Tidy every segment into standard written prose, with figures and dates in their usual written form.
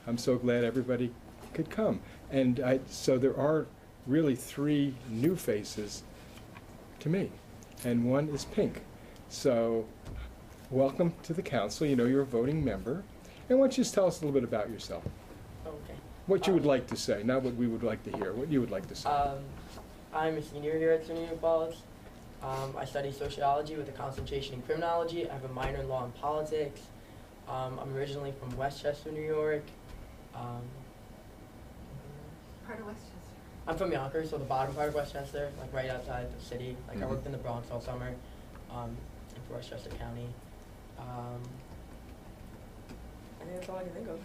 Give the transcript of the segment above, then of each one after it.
I'm so glad everybody could come. And so there are really 3 new faces to me, and one is pink. So welcome to the council. You know you're a voting member. And why don't you just tell us a little bit about yourself? Okay. What you would like to say, not what we would like to hear, what you would like to say. I'm a senior here at SUNY Paltz. I study sociology with a concentration in criminology. I have a minor in law and politics. I'm originally from Westchester, New York. Part of Westchester. I'm from Yonkers, so the bottom part of Westchester, like right outside the city. Like I worked in the Bronx all summer, in Westchester County. I think that's all I can think of.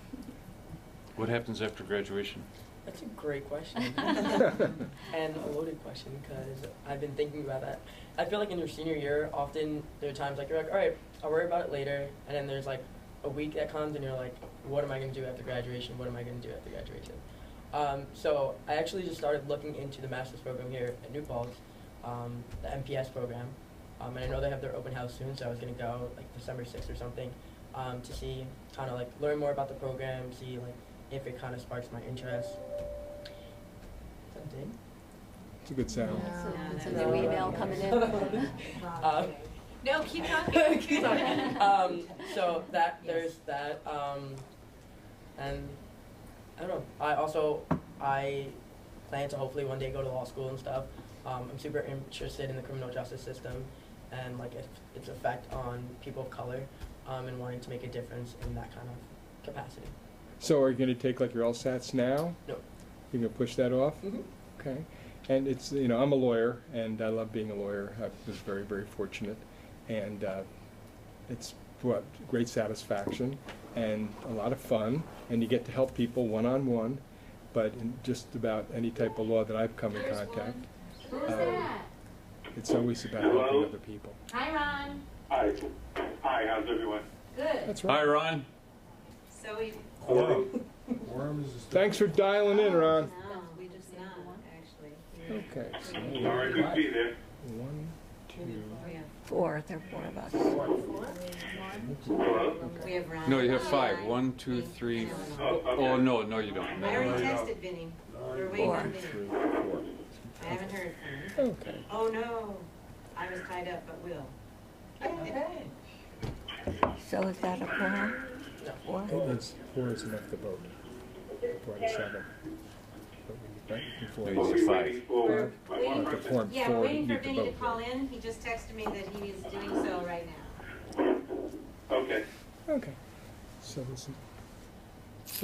What happens after graduation? That's a great question. And a loaded question, because I've been thinking about that. I feel like in your senior year, often there are times like you're like, all right, I'll worry about it later. And then there's like a week that comes and you're like, what am I going to do after graduation? What am I going to do after graduation? So I actually just started looking into the master's program here at New Paltz, the MPS program. And I know they have their open house soon, so I was going to go like December 6th or something to see, kind of like learn more about the program, see like if it kind of sparks my interest. Something. It's a good sound. It's a new email coming in. No, keep talking. Keep talking. So there's that, and I don't know. I plan to hopefully one day go to law school and stuff. I'm super interested in the criminal justice system and like its effect on people of color, and wanting to make a difference in that kind of capacity. So are you going to take like your LSATs now? No. You're going to push that off? Mm-hmm. Okay. And it's, you know, I'm a lawyer, and I love being a lawyer. I was very, very fortunate. And it's what, great satisfaction and a lot of fun. And you get to help people one-on-one. But in just about any type of law that I've come in contact, it's always about helping other people. Hi, Ron. Hi. Hi, how's everyone? Good. That's right. Hi, Ron. So we... Thanks for dialing in, Ron. No, we just not, actually. Okay. So All right, good to be there. 1, 2, 4. There are 4 of us. Hello? We have Ron. No, you have 5. 1, 2, 3. Oh, no, you don't. I already texted Vinny. We're waiting on 3, Vinny. 4. I haven't heard from him. Okay. Oh, no. I was tied up, but will. Okay. So is that a quorum? What? It's 4 is enough to vote. 4 to 7. Right? No, Before you said 5. Waiting for my one the person. form Yeah, 4 we're waiting for need to Vinny to vote. call in. He just texted me that he is doing so right now. Okay. Okay. So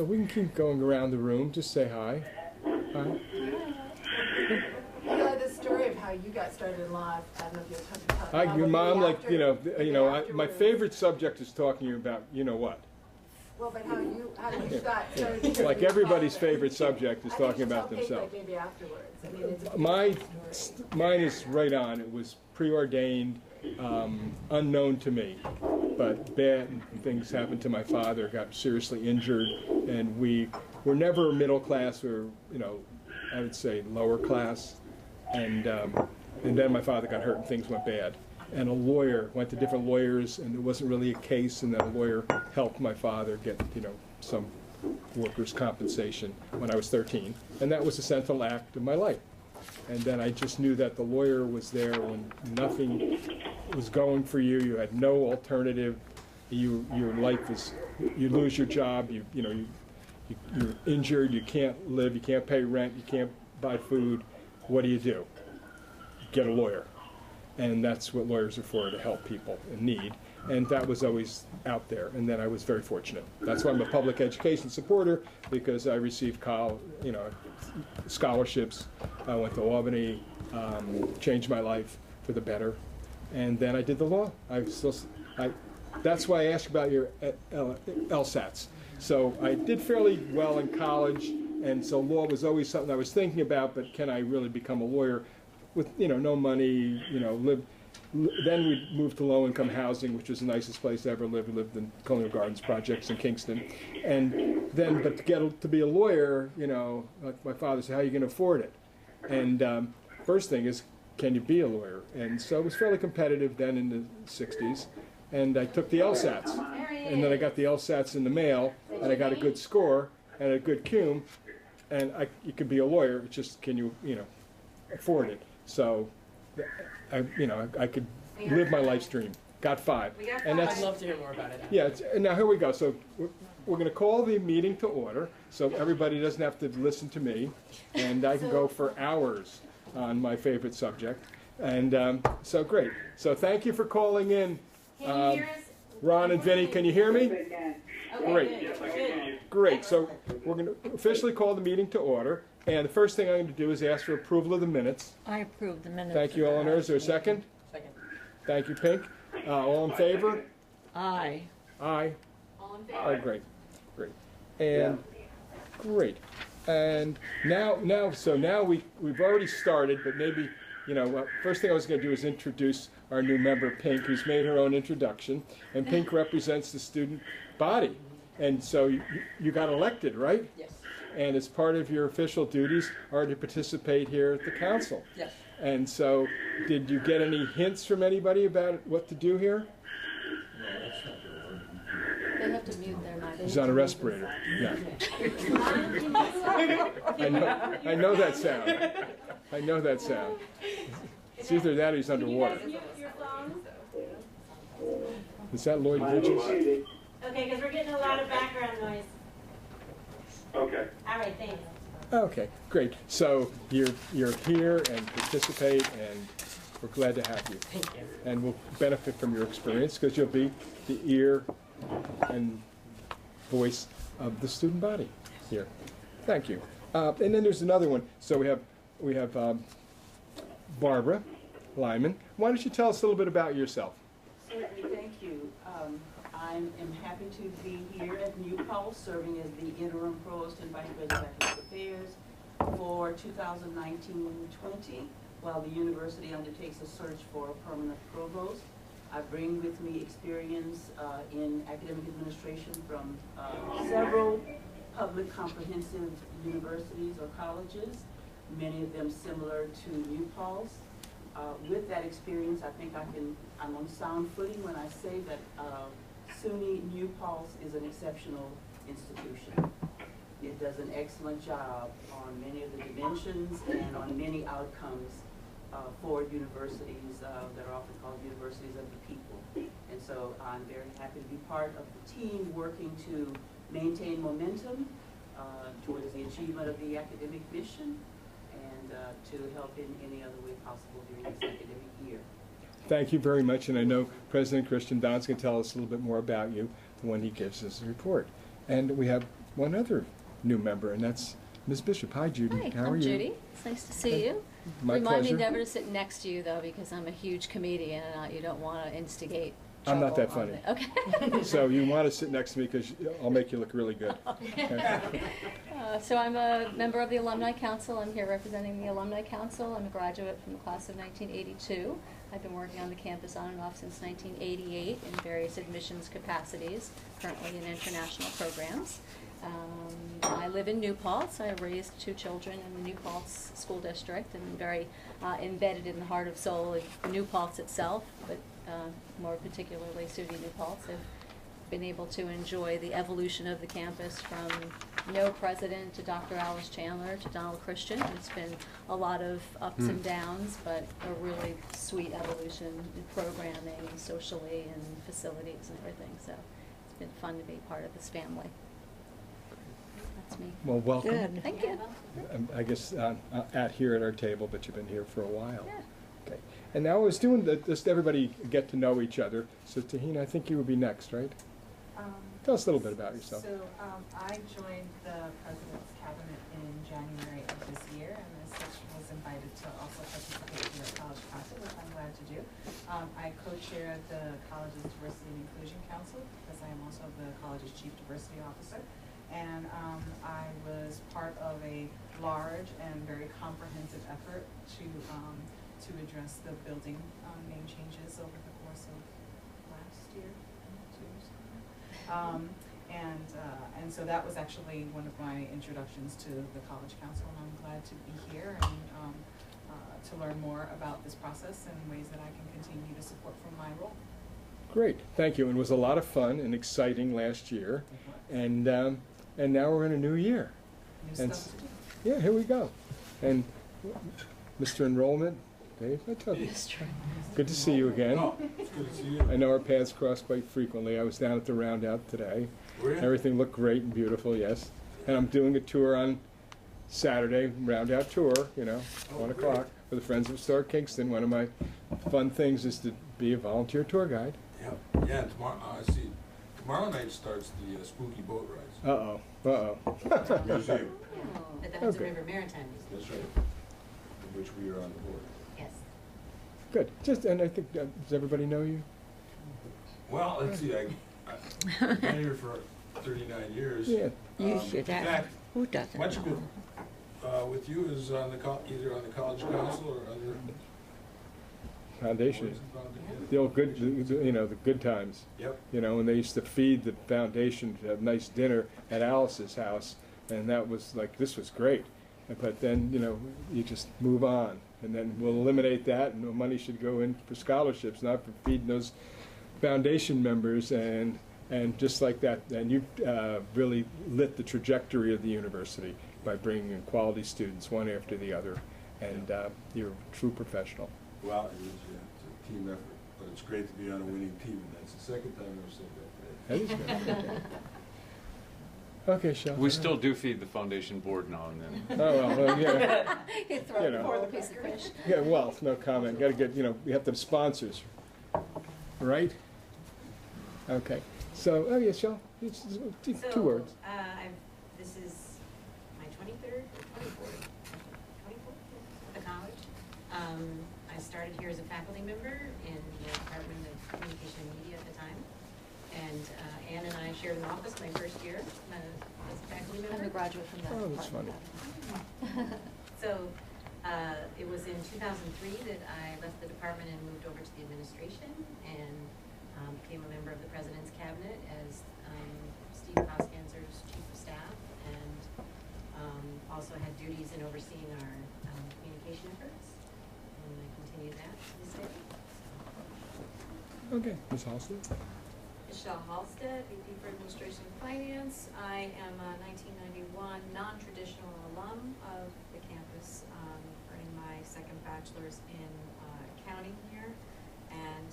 we can keep going around the room. Just say hi. Hi. Yeah, the story of how you got started in law, I don't know if you're talking about now, Your but mom, maybe like, after- you know, my afterwards. favorite subject is talking about, you know what. Well, but how you got started. Like everybody's favorite subject is I think talking you about tell Kate, themselves. like, maybe afterwards. I mean, it's Mine is right on. It was preordained, unknown to me, but bad things happened to my father. Got seriously injured, and we were never middle class. We were, you know, I would say lower class, and then my father got hurt and things went bad. And a lawyer went to different lawyers, and there wasn't really a case, and then a lawyer helped my father get, you know, some workers' compensation when I was 13, and that was the central act of my life. And then I just knew that the lawyer was there when nothing was going for you. You had no alternative. Your life is, you lose your job. You're injured. You can't live. You can't pay rent. You can't buy food. What do? Get a lawyer. And that's what lawyers are for, to help people in need. And that was always out there. And then I was very fortunate. That's why I'm a public education supporter, because I received scholarships. I went to Albany, changed my life for the better. And then I did the law. That's why I asked about your LSATs. So I did fairly well in college, and so law was always something I was thinking about, but can I really become a lawyer? With, you know, no money, you know, then we moved to low-income housing, which was the nicest place I ever lived. We lived in Colonial Gardens projects in Kingston. And then, but to get to be a lawyer, you know, like my father said, how are you going to afford it? And first thing is, can you be a lawyer? And so it was fairly competitive then in the 60s. And I took the LSATs. And then I got the LSATs in the mail, and I got a good score. and a good cum, and you could be a lawyer. It's just, can you afford it? So, I could live my life's dream. Got 5. We got and five. that's I'd love to hear more about it. yeah. And now here we go. So we're going to call the meeting to order, so everybody doesn't have to listen to me, and I can go for hours on my favorite subject. And so great. So thank you for calling in. Can you hear us? Ron and Vinny, can you hear me? Okay, Great. good, good. Great. So we're going to officially call the meeting to order. And the first thing I'm going to do is ask for approval of the minutes. I approve the minutes. Thank you, Eleanor. Is there a second? Second. Thank you, Pink. All in favor? Aye. Aye. All in Oh, favor? great. Great. And great. And now we've already started, but maybe, first thing I was going to do is introduce our new member, Pink, who's made her own introduction. And Pink represents the student body. And so you got elected, right? Yes. And as part of your official duties are to participate here at the council. Yes. And so, did you get any hints from anybody about what to do here? They have to mute their mic. He's on a respirator. Yeah. I know that sound. I know that sound. It's either that or he's underwater. Is that Lloyd Bridges? Okay, because we're getting a lot of background noise. Okay. All right, thanks. Okay, great. So you're here and participate, and we're glad to have you. Thank you. And we'll benefit from your experience because you'll be the ear and voice of the student body here. Thank you. And then there's another one. So we have Barbara Lyman. Why don't you tell us a little bit about yourself? Certainly, thank you. I am happy to be here at New Paltz, serving as the Interim Provost and Vice President of Academic Affairs for 2019-20, while the university undertakes a search for a permanent provost. I bring with me experience in academic administration from several public comprehensive universities or colleges, many of them similar to New Paltz. With that experience, I think I'm on sound footing when I say that SUNY New Paltz is an exceptional institution. It does an excellent job on many of the dimensions and on many outcomes for universities that are often called universities of the people. And so I'm very happy to be part of the team working to maintain momentum towards the achievement of the academic mission and to help in any other way possible during this academic year. Thank you very much, and I know President Christian Don's going to tell us a little bit more about you when he gives us a report. And we have one other new member, and that's Ms. Bishop. Hi, Judy. Hi, How are I'm you? Judy. It's nice to see you. My Remind pleasure. me never to sit next to you, though, because I'm a huge comedian, and you don't want to instigate I'm not that trouble funny. on the- Okay. So you want to sit next to me because I'll make you look really good. So I'm a member of the Alumni Council. I'm here representing the Alumni Council. I'm a graduate from the class of 1982. I've been working on the campus on and off since 1988 in various admissions capacities, currently in international programs. I live in New Paltz. I raised 2 children in the New Paltz School District and very embedded in the heart of soul of New Paltz itself, but more particularly SUNY New Paltz. I've been able to enjoy the evolution of the campus from no president to Dr. Alice Chandler to Donald Christian. It's been a lot of ups and downs, but a really sweet evolution in programming and socially and facilities and everything. So it's been fun to be part of this family. That's me. Well, welcome. Good. Thank you. I guess at here at our table, but you've been here for a while. Yeah. Okay. And now I was doing just everybody get to know each other. So Tahina, I think you would be next, right? Tell us a little bit about yourself. So I joined the President's Cabinet in January of this year, and as such was invited to also participate in the College Council, which I'm glad to do. I co-chair the college's Diversity and Inclusion Council, because I am also the college's Chief Diversity Officer. And I was part of a large and very comprehensive effort to address the building name changes over the course of last year, 2 years ago. And so that was actually one of my introductions to the College Council, and I'm glad to be here and to learn more about this process and ways that I can continue to support from my role. Great, thank you. It was a lot of fun and exciting last year, and and now we're in a new year. New And stuff to do. yeah, here we go. And Mr. Enrollment, Dave, I told you. Good to see you again. Oh, it's good to see you. I know our paths cross quite frequently. I was down at the Roundout today. Were you? Everything looked great and beautiful, yes. And I'm doing a tour on Saturday, Roundout tour, you know, Oh, 1 great. o'clock for the Friends of Historic Kingston. One of my fun things is to be a volunteer tour guide. Yeah, yeah, tomorrow, I see, tomorrow night starts the spooky boat rides. Uh-oh, uh-oh. Museum, At the Hudson Okay. River Maritime Museum. that's right, in which we are on the board. Yes. Good. Just, and I think, does everybody know you? Well, let's see, I've been here for 39 years. Yeah. You In should have. fact, Who doesn't much of it know? with you is on the, either on the college council or other Foundation. boards and foundations. The old good, you know, the good times. Yep, You know, when they used to feed the foundation to have nice dinner at Alice's house, and that was like, this was great. But then, you know, you just move on, and then we'll eliminate that, and the money should go in for scholarships, not for feeding those foundation members, and just like that. And you really lit the trajectory of the university by bringing in quality students, one after the other, and you're a true professional. well, it is, yeah, it's a team effort, but it's great to be on a winning team, and that's the second time I've said that today. That is good. Okay, Shel. We still do feed the foundation board now and then. Oh, well, yeah. You throw You it know. before the piece of fish. Yeah, well, no comment. Got to get, you know, we have to have sponsors, right? Okay. So, oh yeah, Shel, it's two words. This is my 23rd or 24th at the college. I started here as a faculty member in the Department of Communication and Media at the time. And Ann and I shared an office my first year as a faculty member. I'm a graduate from that Oh, that's department. So it was in 2003 that I left the department and moved over to the administration and became a member of the president's cabinet as Steve Hoskanser's chief of staff, and also had duties in overseeing our communication efforts. And I continue that to this day. Okay, Ms. Halsted. Michelle Halstead, VP for Administration and Finance. I am a 1991 non-traditional alum of the campus, earning my second bachelor's in accounting here, and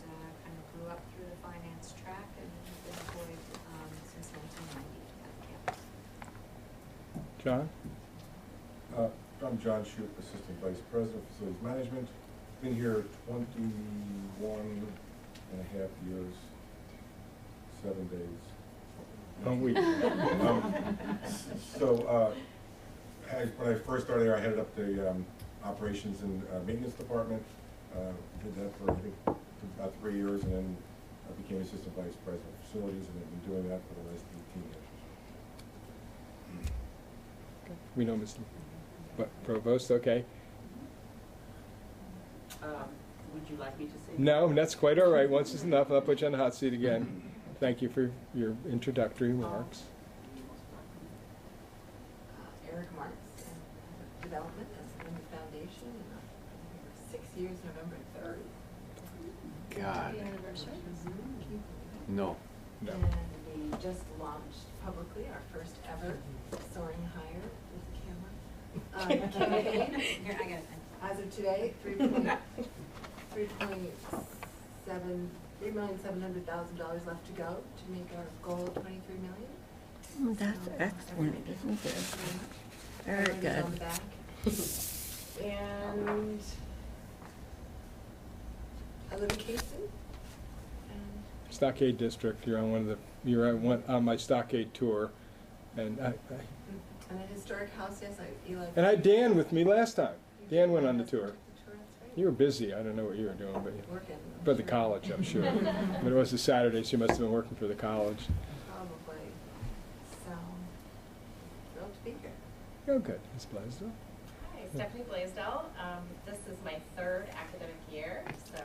kind of grew up through the finance track and have been employed since 1990 at the campus. John? I'm John Shoup, Assistant Vice President of Facilities Management. Been here 21 and a half years, 7 days. Oh, we. So, when I first started here, I headed up the operations and maintenance department. Did that for, I think, about 3 years, and then I became Assistant Vice President of Facilities, and I've been doing that for the last 18 years. We know Mr. Provost, okay. Would you like me to say? No, that's quite all right. Once is enough. I'll put you on the hot seat again. Thank you for your introductory remarks. Erica Marks, Development, that's in the foundation, and 6 years, November 3rd. God, Happy anniversary. no. No. And we just launched publicly our first ever Soaring Higher with the camera campaign. Here, I got it. As of today, $3,700,000 left to go to make our goal of $23 million. Oh, that's So, excellent, isn't it? Very everything's good. on the back. And I live in Kingston. And Stockade District. You're on one of the. You're on my Stockade tour, and and a historic house, yes, Eli. I had Dan with me last time. Dan went on the tour. That's right. You were busy. I don't know what you were doing, but Working. I'm for the sure. college, I'm sure. But it was a Saturday, so you must have been working for the college. Probably. So, thrilled to be here. Oh, good. Ms. Blaisdell. Hi, Stephanie Blaisdell. This is my third academic year, so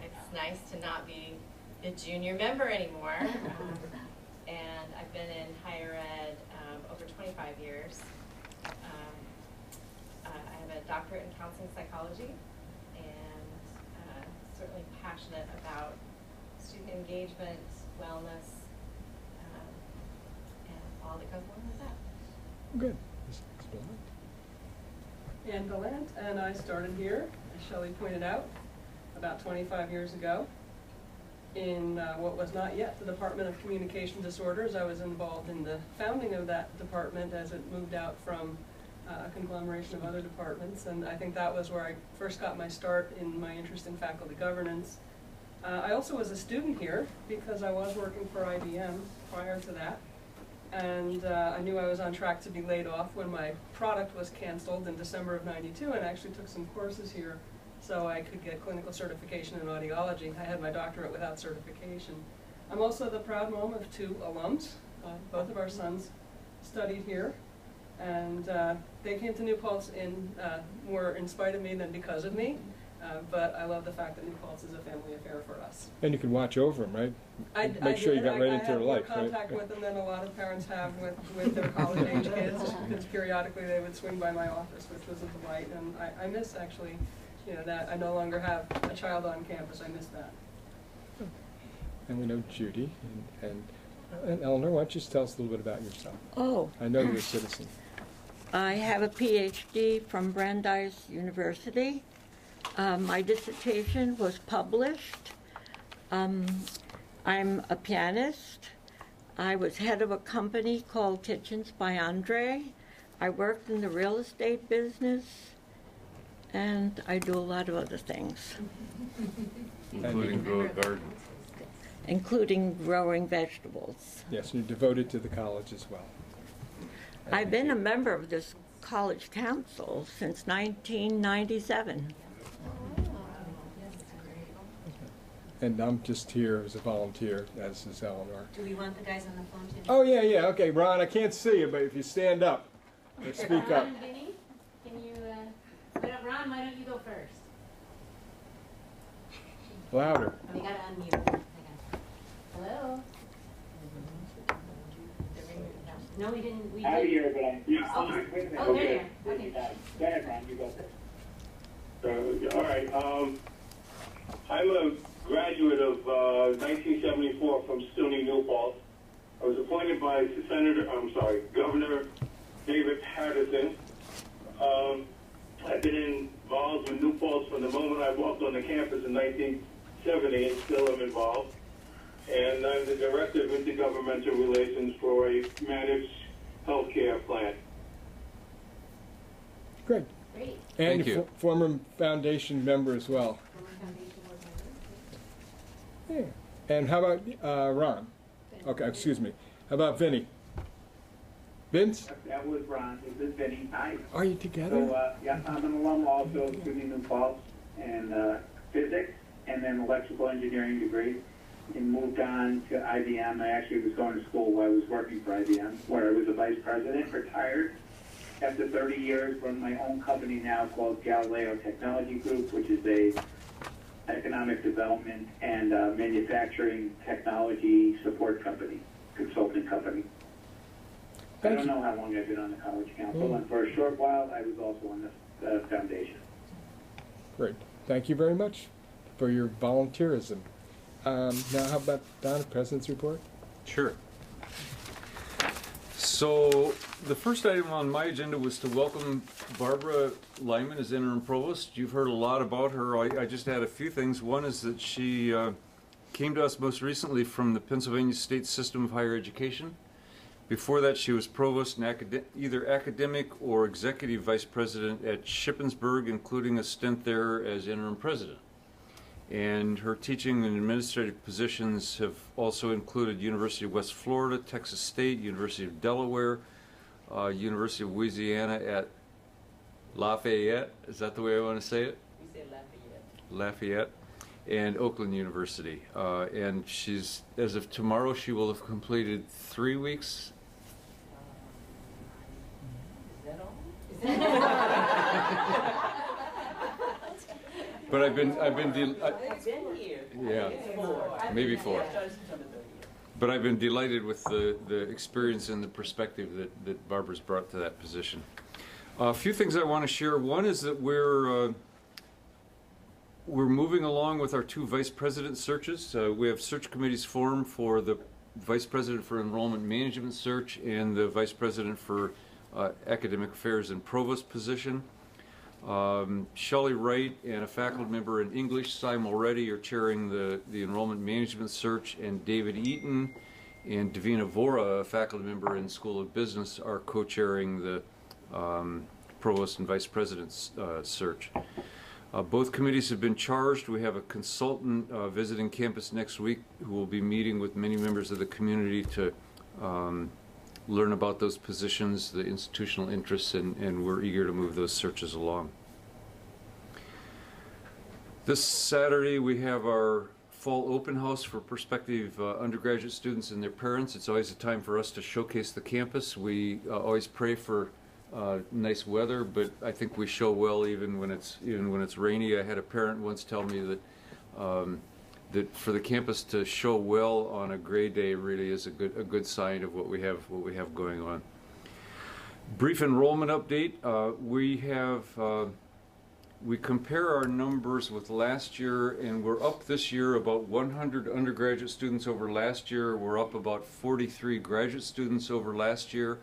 it's nice to not be the junior member anymore. And I've been in higher ed over 25 years. I have a doctorate in counseling psychology, and certainly passionate about student engagement, wellness, and all that goes along with that. Good. Ann Gallant, and I started here, as Shelley pointed out, about 25 years ago. In what was not yet the Department of Communication Disorders, I was involved in the founding of that department as it moved out from a conglomeration of other departments, and I think that was where I first got my start in my interest in faculty governance. I also was a student here because I was working for IBM prior to that. And I knew I was on track to be laid off when my product was canceled in December of '92, and I actually took some courses here so I could get clinical certification in audiology. I had my doctorate without certification. I'm also the proud mom of 2 alums. Both of our sons studied here, and they came to New Paltz more in spite of me than because of me. But I love the fact that New Paltz is a family affair for us. And you can watch over them, right? I Make sure you got right into their life, I had more contact with them than a lot of parents have with their college-age kids, because periodically they would swing by my office, which was a delight. And I miss, actually, that I no longer have a child on campus. I miss that. And we know Judy. And Eleanor, why don't you just tell us a little bit about yourself? Oh. I know you're a citizen. I have a PhD from Brandeis University. My dissertation was published. I'm a pianist. I was head of a company called Kitchens by Andre. I worked in the real estate business, and I do a lot of other things. Including grow a garden. Including growing vegetables. Yes, you're devoted to the college as well. I've been a member of this college council since 1997. And I'm just here as a volunteer, as is Eleanor. Do we want the guys on the phone too? Oh, yeah, okay, Ron, I can't see you, but if you stand up, speak up. Ron, Vinny, can you, Ron, why don't you go first? Louder. We gotta unmute. Hello? No, we didn't. We I'm did. here, but I'm. Yeah, Oh, wait a minute. oh, there you are. Okay. Go ahead, Ron, you go first. All right. I'm a graduate of 1974 from SUNY New Paltz. I was appointed by Governor David Patterson. I've been involved with New Paltz from the moment I walked on the campus in 1970 and still am involved. And I'm the Director of Intergovernmental Relations for a managed healthcare plan. Great. Great. And Thank you. Former foundation member as well. Yeah. And how about Ron? Okay, excuse me. How about Vinny? Vince? That was Ron. This is Vinny. Hi. Are you together? So, yeah, I'm an alum also of SUNY New Paltz in physics and then electrical engineering degree. And moved on to IBM. I actually was going to school while I was working for IBM, where I was a vice president, retired after 30 years, run my own company now called Galileo Technology Group, which is a economic development and manufacturing technology support company, consulting company. I don't know how long I've been on the College Council, and for a short while I was also on the foundation. Great. Thank you very much for your volunteerism. Now, how about Donna, President's report? Sure. So the first item on my agenda was to welcome Barbara Lightman as Interim Provost. You've heard a lot about her. I just had a few things. One is that she came to us most recently from the Pennsylvania State System of Higher Education. Before that, she was Provost and either academic or executive vice president at Shippensburg, including a stint there as interim president. And her teaching and administrative positions have also included University of West Florida, Texas State, University of Delaware, University of Louisiana at Lafayette. Is that the way I want to say it? We say Lafayette. Lafayette. And Oakland University. And she's, as of tomorrow, she will have completed 3 weeks. Is that all? But I've been here. Yeah, maybe 4. But I've been delighted with the experience and the perspective that Barbara's brought to that position. A few things I want to share. One is that we're moving along with our 2 vice president searches. We have search committees formed for the vice president for enrollment management search and the vice president for Academic Affairs and Provost position. Shelley Wright and a faculty member in English, Cy Mulready, are chairing the enrollment management search, and David Eaton and Davina Vora, a faculty member in School of Business, are co-chairing the Provost and Vice President's search. Both committees have been charged. We have a consultant visiting campus next week who will be meeting with many members of the community to learn about those positions, the institutional interests, and we're eager to move those searches along. This Saturday we have our fall open house for prospective undergraduate students and their parents. It's always a time for us to showcase the campus. We always pray for nice weather, but I think we show well even when it's rainy. I had a parent once tell me that that for the campus to show well on a gray day really is a good sign of what we have going on. Brief enrollment update. We compare our numbers with last year, and we're up this year about 100 undergraduate students over last year. We're up about 43 graduate students over last year.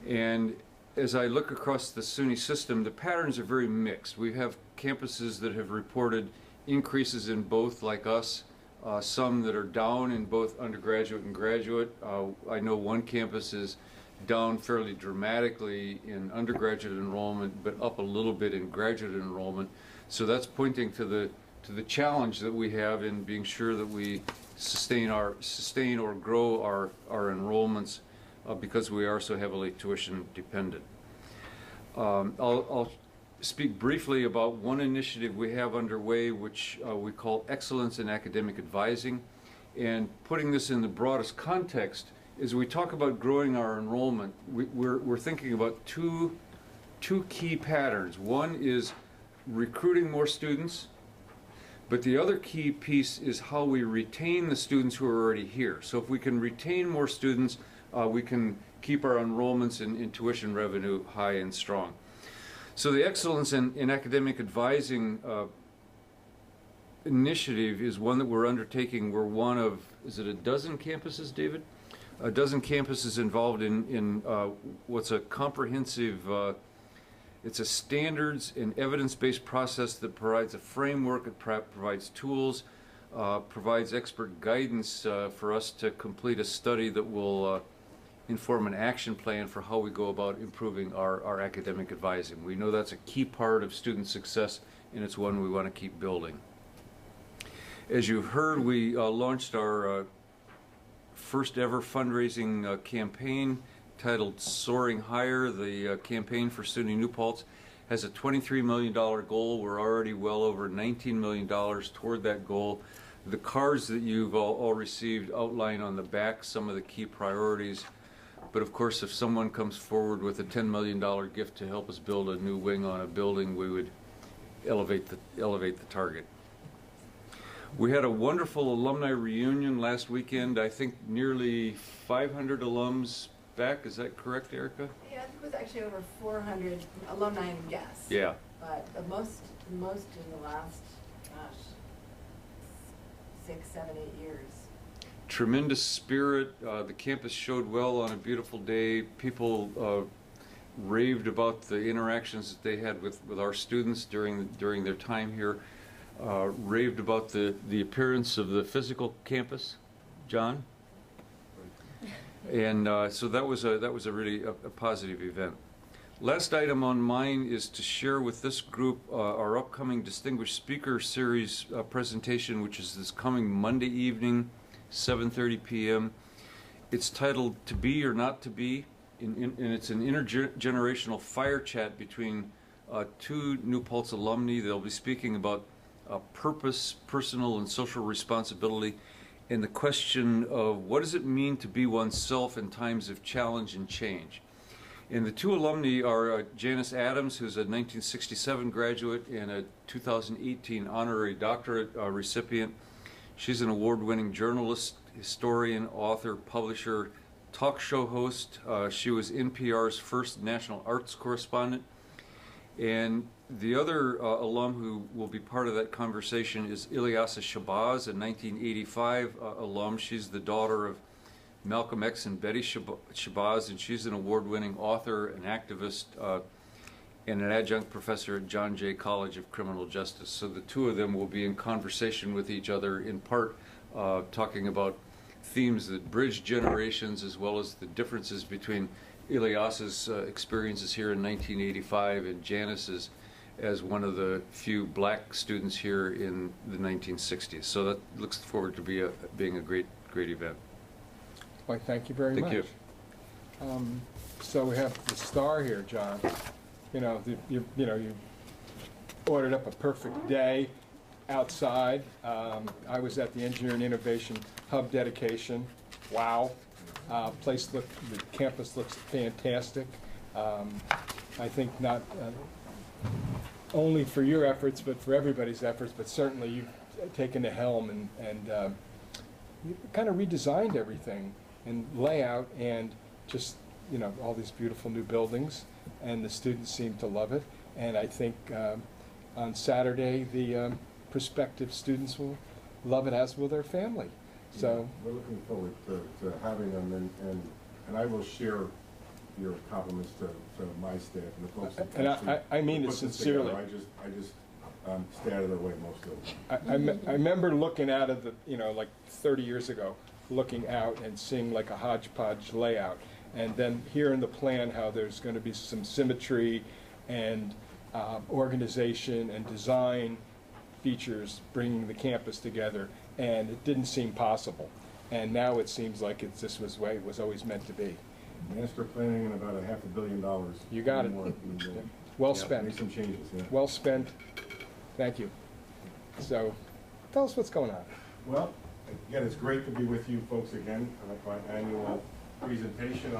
And as I look across the SUNY system, the patterns are very mixed. We have campuses that have reported increases in both, like us, some that are down in both undergraduate and graduate. I know one campus is down fairly dramatically in undergraduate enrollment, but up a little bit in graduate enrollment. So that's pointing to the challenge that we have in being sure that we sustain or grow our enrollments because we are so heavily tuition dependent. I'll speak briefly about one initiative we have underway, which we call Excellence in Academic Advising. And putting this in the broadest context, as we talk about growing our enrollment, we're thinking about two key patterns. One is recruiting more students, but the other key piece is how we retain the students who are already here. So if we can retain more students, we can keep our enrollments and tuition revenue high and strong. So the Excellence in Academic Advising initiative is one that we're undertaking. We're one of, is it a dozen campuses, David? A dozen campuses involved in what's a comprehensive, it's a standards and evidence-based process that provides a framework, it provides tools, provides expert guidance for us to complete a study that will inform an action plan for how we go about improving our academic advising. We know that's a key part of student success, and it's one we want to keep building. As you've heard, we launched our first ever fundraising campaign titled Soaring Higher. The campaign for SUNY New Paltz has a $23 million goal. We're already well over $19 million toward that goal. The cards that you've all received outline on the back some of the key priorities. But of course, if someone comes forward with a $10 million gift to help us build a new wing on a building, we would elevate the target. We had a wonderful alumni reunion last weekend. I think nearly 500 alums back. Is that correct, Erica? Yeah, I think it was actually over 400 alumni and guests. Yeah. But the most in the last, gosh, 6, 7, 8 years. Tremendous spirit. The campus showed well on a beautiful day. People raved about the interactions that they had with our students during their time here. Raved about the appearance of the physical campus, John, and so that was a really a positive event. Last item on mine is to share with this group our upcoming Distinguished Speaker Series presentation, which is this coming Monday evening, 7:30 p.m. It's titled "To Be or Not to Be," and it's an intergenerational fire chat between two New Paltz alumni. They'll be speaking about purpose, personal and social responsibility, and the question of what does it mean to be oneself in times of challenge and change. And the two alumni are Janice Adams, who's a 1967 graduate and a 2018 honorary doctorate recipient. She's an award-winning journalist, historian, author, publisher, talk show host. She was NPR's first national arts correspondent. And the other alum who will be part of that conversation is Ilyasa Shabazz, a 1985 alum. She's the daughter of Malcolm X and Betty Shabazz, and she's an award-winning author, an activist, and an adjunct professor at John Jay College of Criminal Justice. So the two of them will be in conversation with each other, in part talking about themes that bridge generations, as well as the differences between Ilyas's experiences here in 1985 and Janice's as one of the few black students here in the 1960s. So that looks forward to being a great event. Well, thank you very much. Thank you. So we have the star here, John. You ordered up a perfect day outside. I was at the Engineering Innovation Hub dedication. Wow. The campus looks fantastic. I think not only for your efforts, but for everybody's efforts, but certainly you've taken the helm and you kind of redesigned everything and layout and just, all these beautiful new buildings, and the students seem to love it. And I think on Saturday, the prospective students will love it, as will their family. So we're looking forward to having them, and I will share your compliments to my staff and the folks. And I mean it sincerely. I just stay out of their way most of them. I remember looking out of the, like 30 years ago, looking out and seeing like a hodgepodge layout, and then here in the plan how there's going to be some symmetry and organization and design features bringing the campus together, and it didn't seem possible. And now it seems like this was the way it was always meant to be. Master planning and about $500 million. You got it. Well spent. Make some changes. Yeah. Well spent. Thank you. So, tell us what's going on. Well, again, it's great to be with you folks again on my annual presentation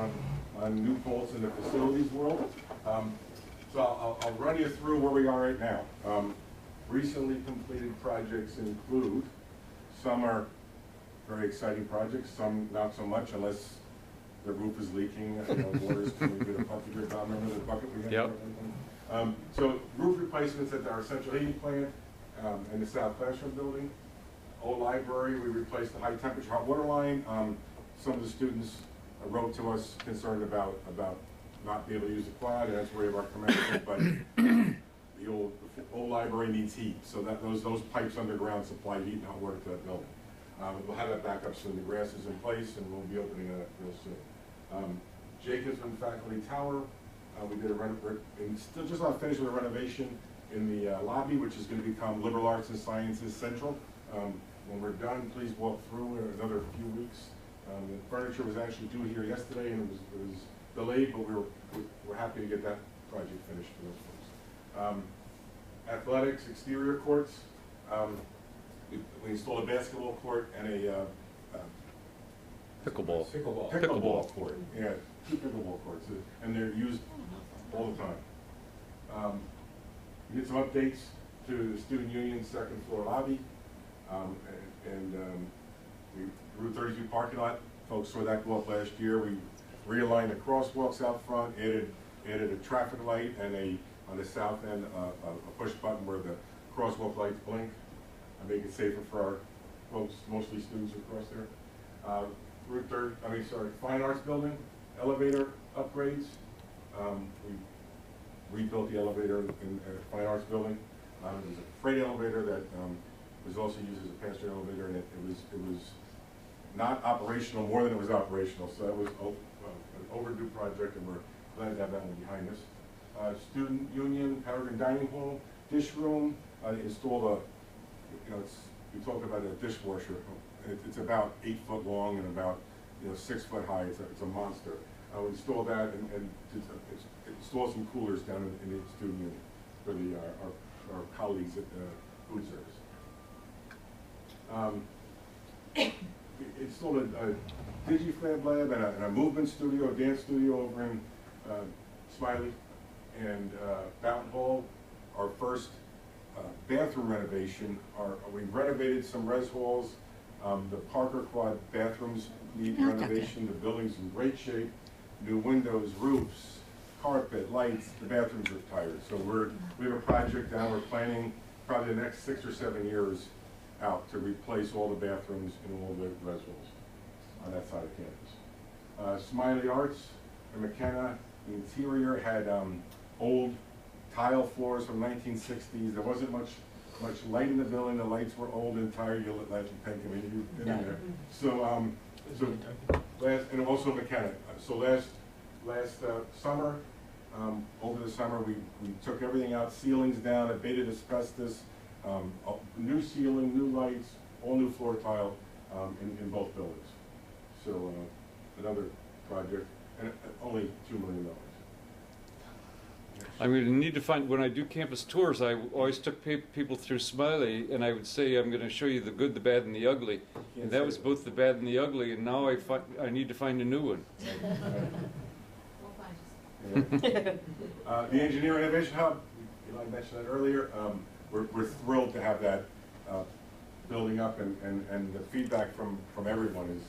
on new Paltz in the facilities world. So I'll run you through where we are right now. Recently completed projects include, some are very exciting projects, some not so much, unless the roof is leaking, water's coming through the bucket. Remember the bucket we had? Yep. So roof replacements at our central heating plant in the South Classroom building. Old library, we replaced the high temperature hot water line. Some of the students wrote to us concerned about not being able to use the quad, and that's where we have our commencement, but the old library needs heat, so that those pipes underground supply heat and hot water to that building. We'll have that back up soon. The grass is in place, and we'll be opening that real soon. Jacobsman Faculty Tower, we did still just about finished with a renovation in the lobby, which is going to become Liberal Arts and Sciences Central. When we're done, please walk through in another few weeks. The furniture was actually due here yesterday, and it was delayed, but we're happy to get that project finished for those folks. Athletics, exterior courts. We installed a basketball court and a Pickleball court. Yeah, 2 pickleball courts, and they're used all the time. We did some updates to the Student Union's second floor lobby, we Route 32 parking lot. Folks saw that go up last year. We realigned the crosswalks out front, added a traffic light, and on the south end a push button where the crosswalk lights blink and make it safer for our folks, mostly students across there. Fine Arts Building, elevator upgrades. We rebuilt the elevator in Fine Arts Building. It was a freight elevator that was also used as a passenger elevator, and it was not operational more than it was operational. So that was an overdue project, and we're glad to have that one behind us. Student Union, Paragon Dining Hall, dish room, installed we talked about a dishwasher. It's about 8 foot long and about 6 foot high. It's a monster. We installed that and installed some coolers down in the student union for our colleagues at the food service. Installed a DigiFab lab and a movement studio, a dance studio over in Smiley, and Fountain Hall. Our first bathroom renovation. We've renovated some res halls. The Parker Quad bathrooms need renovation. The building's in great shape. New windows, roofs, carpet, lights. The bathrooms are tired. So we have a project now. We're planning probably the next 6 or 7 years out to replace all the bathrooms in all the res on that side of campus. Smiley Arts in McKenna, the interior had old tile floors from 1960s. There wasn't much light in the building. The lights were old and tired. You'll let you think. I mean, you've been in there. So, and also McKenna. So last summer, over the summer, we took everything out, ceilings down, abated asbestos, new ceiling, new lights, all new floor tile in both buildings. So another project, and only $2 million. I'm going to need to find, when I do campus tours, I always took people through Smiley, and I would say, I'm going to show you the good, the bad, and the ugly. And that was both the bad and the ugly, and now I need to find a new one. We'll find you. The Engineering Renovation Hub, Eli mentioned that earlier. We're thrilled to have that building up, and the feedback from everyone is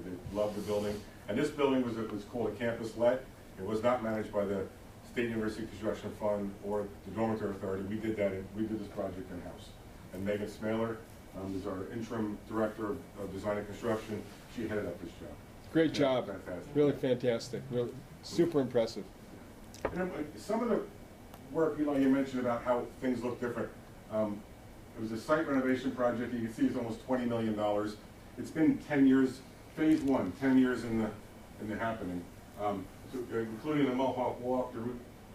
they love the building. And this building was called a campus let. It was not managed by the State University Construction Fund or the Dormitory Authority. We did this project in-house. And Megan Smaler is our interim director of design and construction. She headed up this job. Great job. Fantastic. Really fantastic. Really super impressive. And some of the work, you mentioned about how things look different. It was a site renovation project. You can see it's almost $20 million. It's been 10 years, phase one, 10 years in the happening. So, including the Mohawk Walk, the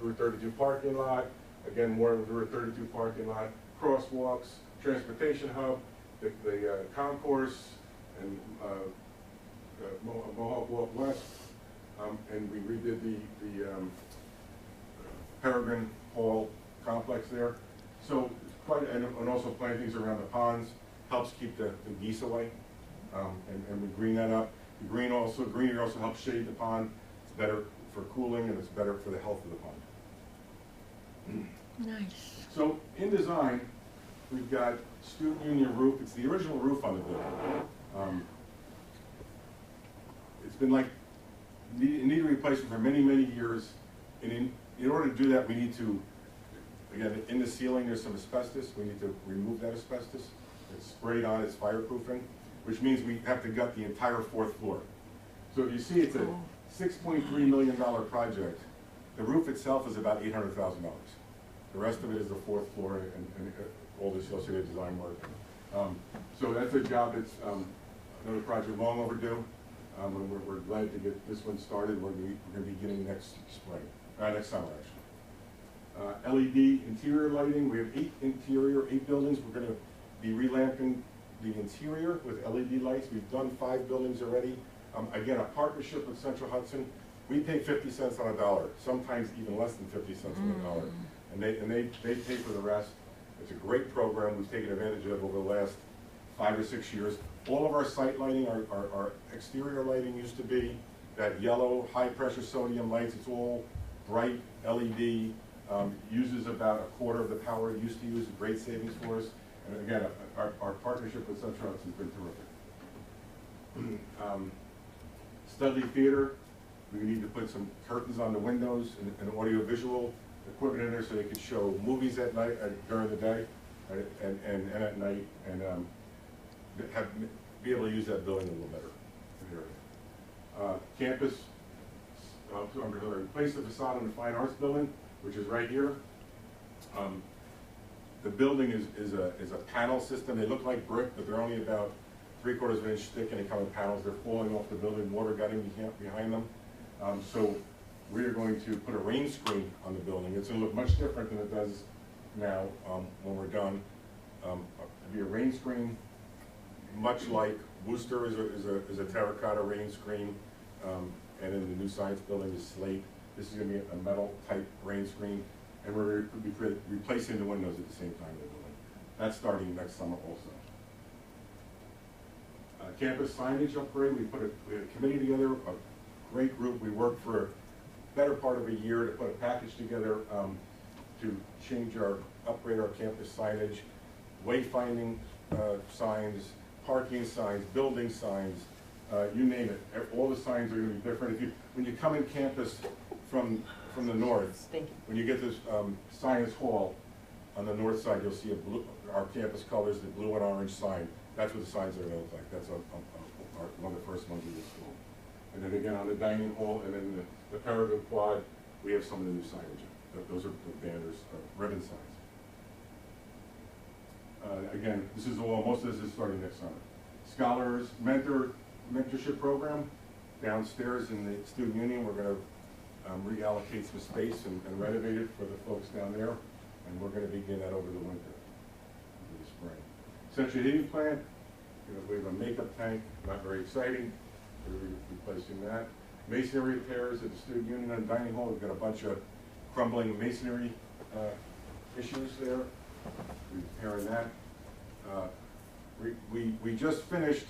Route 32 parking lot, again, more of the Route 32 parking lot, crosswalks, transportation hub, the concourse, and Mohawk Walk West, and we redid the Peregrine Hall complex there. So quite, and also plantings around the ponds helps keep the geese away, and we green that up. The greenery also helps shade the pond. It's better for cooling, and it's better for the health of the pond. Nice. So in design, we've got student union roof. It's the original roof on the building. It's been like needed replacement for many, many years. And in order to do that, we need to, again, in the ceiling there's some asbestos. We need to remove that asbestos. It's sprayed on, it's fireproofing, which means we have to gut the entire 4th floor. So if you see, it's a $6.3 million project. The roof itself is about $800,000. The rest of it is the 4th floor and all the associated design work. So that's a job that's another project long overdue. And we're glad to get this one started. We're going to be beginning next summer actually. LED interior lighting. We have 8 buildings. We're going to be relamping the interior with LED lights. We've done 5 buildings already. Again, a partnership with Central Hudson. We pay 50 cents on a dollar, sometimes even less than 50 cents on a dollar. And they pay for the rest. It's a great program we've taken advantage of over the last 5 or 6 years. All of our site lighting, our exterior lighting used to be that yellow, high-pressure sodium lights. It's all bright LED, uses about 1/4 of the power it used to use, great savings for us. And again, our partnership with Central Hudson has been terrific. Studley Theater, we need to put some curtains on the windows and audio-visual equipment in there so they could show movies at night, during the day, and at night, and be able to use that building a little better. Campus, replace the facade in the Fine Arts Building, which is right here. The building is a panel system. They look like brick, but they're only about 3/4 of an inch thick, and they come in panels. They're falling off the building, water gutting behind them. So we are going to put a rain screen on the building. It's going to look much different than it does now when we're done. It'll be a rain screen, much like Worcester is a terracotta rain screen, and in the new science building is slate. This is going to be a metal type rain screen, and we're going to be replacing the windows at the same time in the building. That's starting next summer also. Campus signage upgrade. We had a committee together, a great group. We worked for a better part of a year to put a package together to upgrade our campus signage, wayfinding signs, parking signs, building signs, you name it. All the signs are going to be different. When you come in campus from the north, when you get this Science Hall on the north side, you'll see our campus colors, the blue and orange sign. That's what the signs are going to look like. That's one of the first ones we installed. And then again, on the dining hall, and then the Peregrine Quad, we have some of the new signage. Those are the banners, ribbon signs. Again, this is all, most of this is starting next summer. Scholars mentorship program downstairs in the student union. We're going to reallocate some space and renovate it for the folks down there, and we're going to begin that over the winter, into the spring. Central heating plant, we have a makeup tank, not very exciting. We're replacing that. Masonry repairs at the student union and dining hall. We've got a bunch of crumbling masonry issues there. We're repairing that. We just finished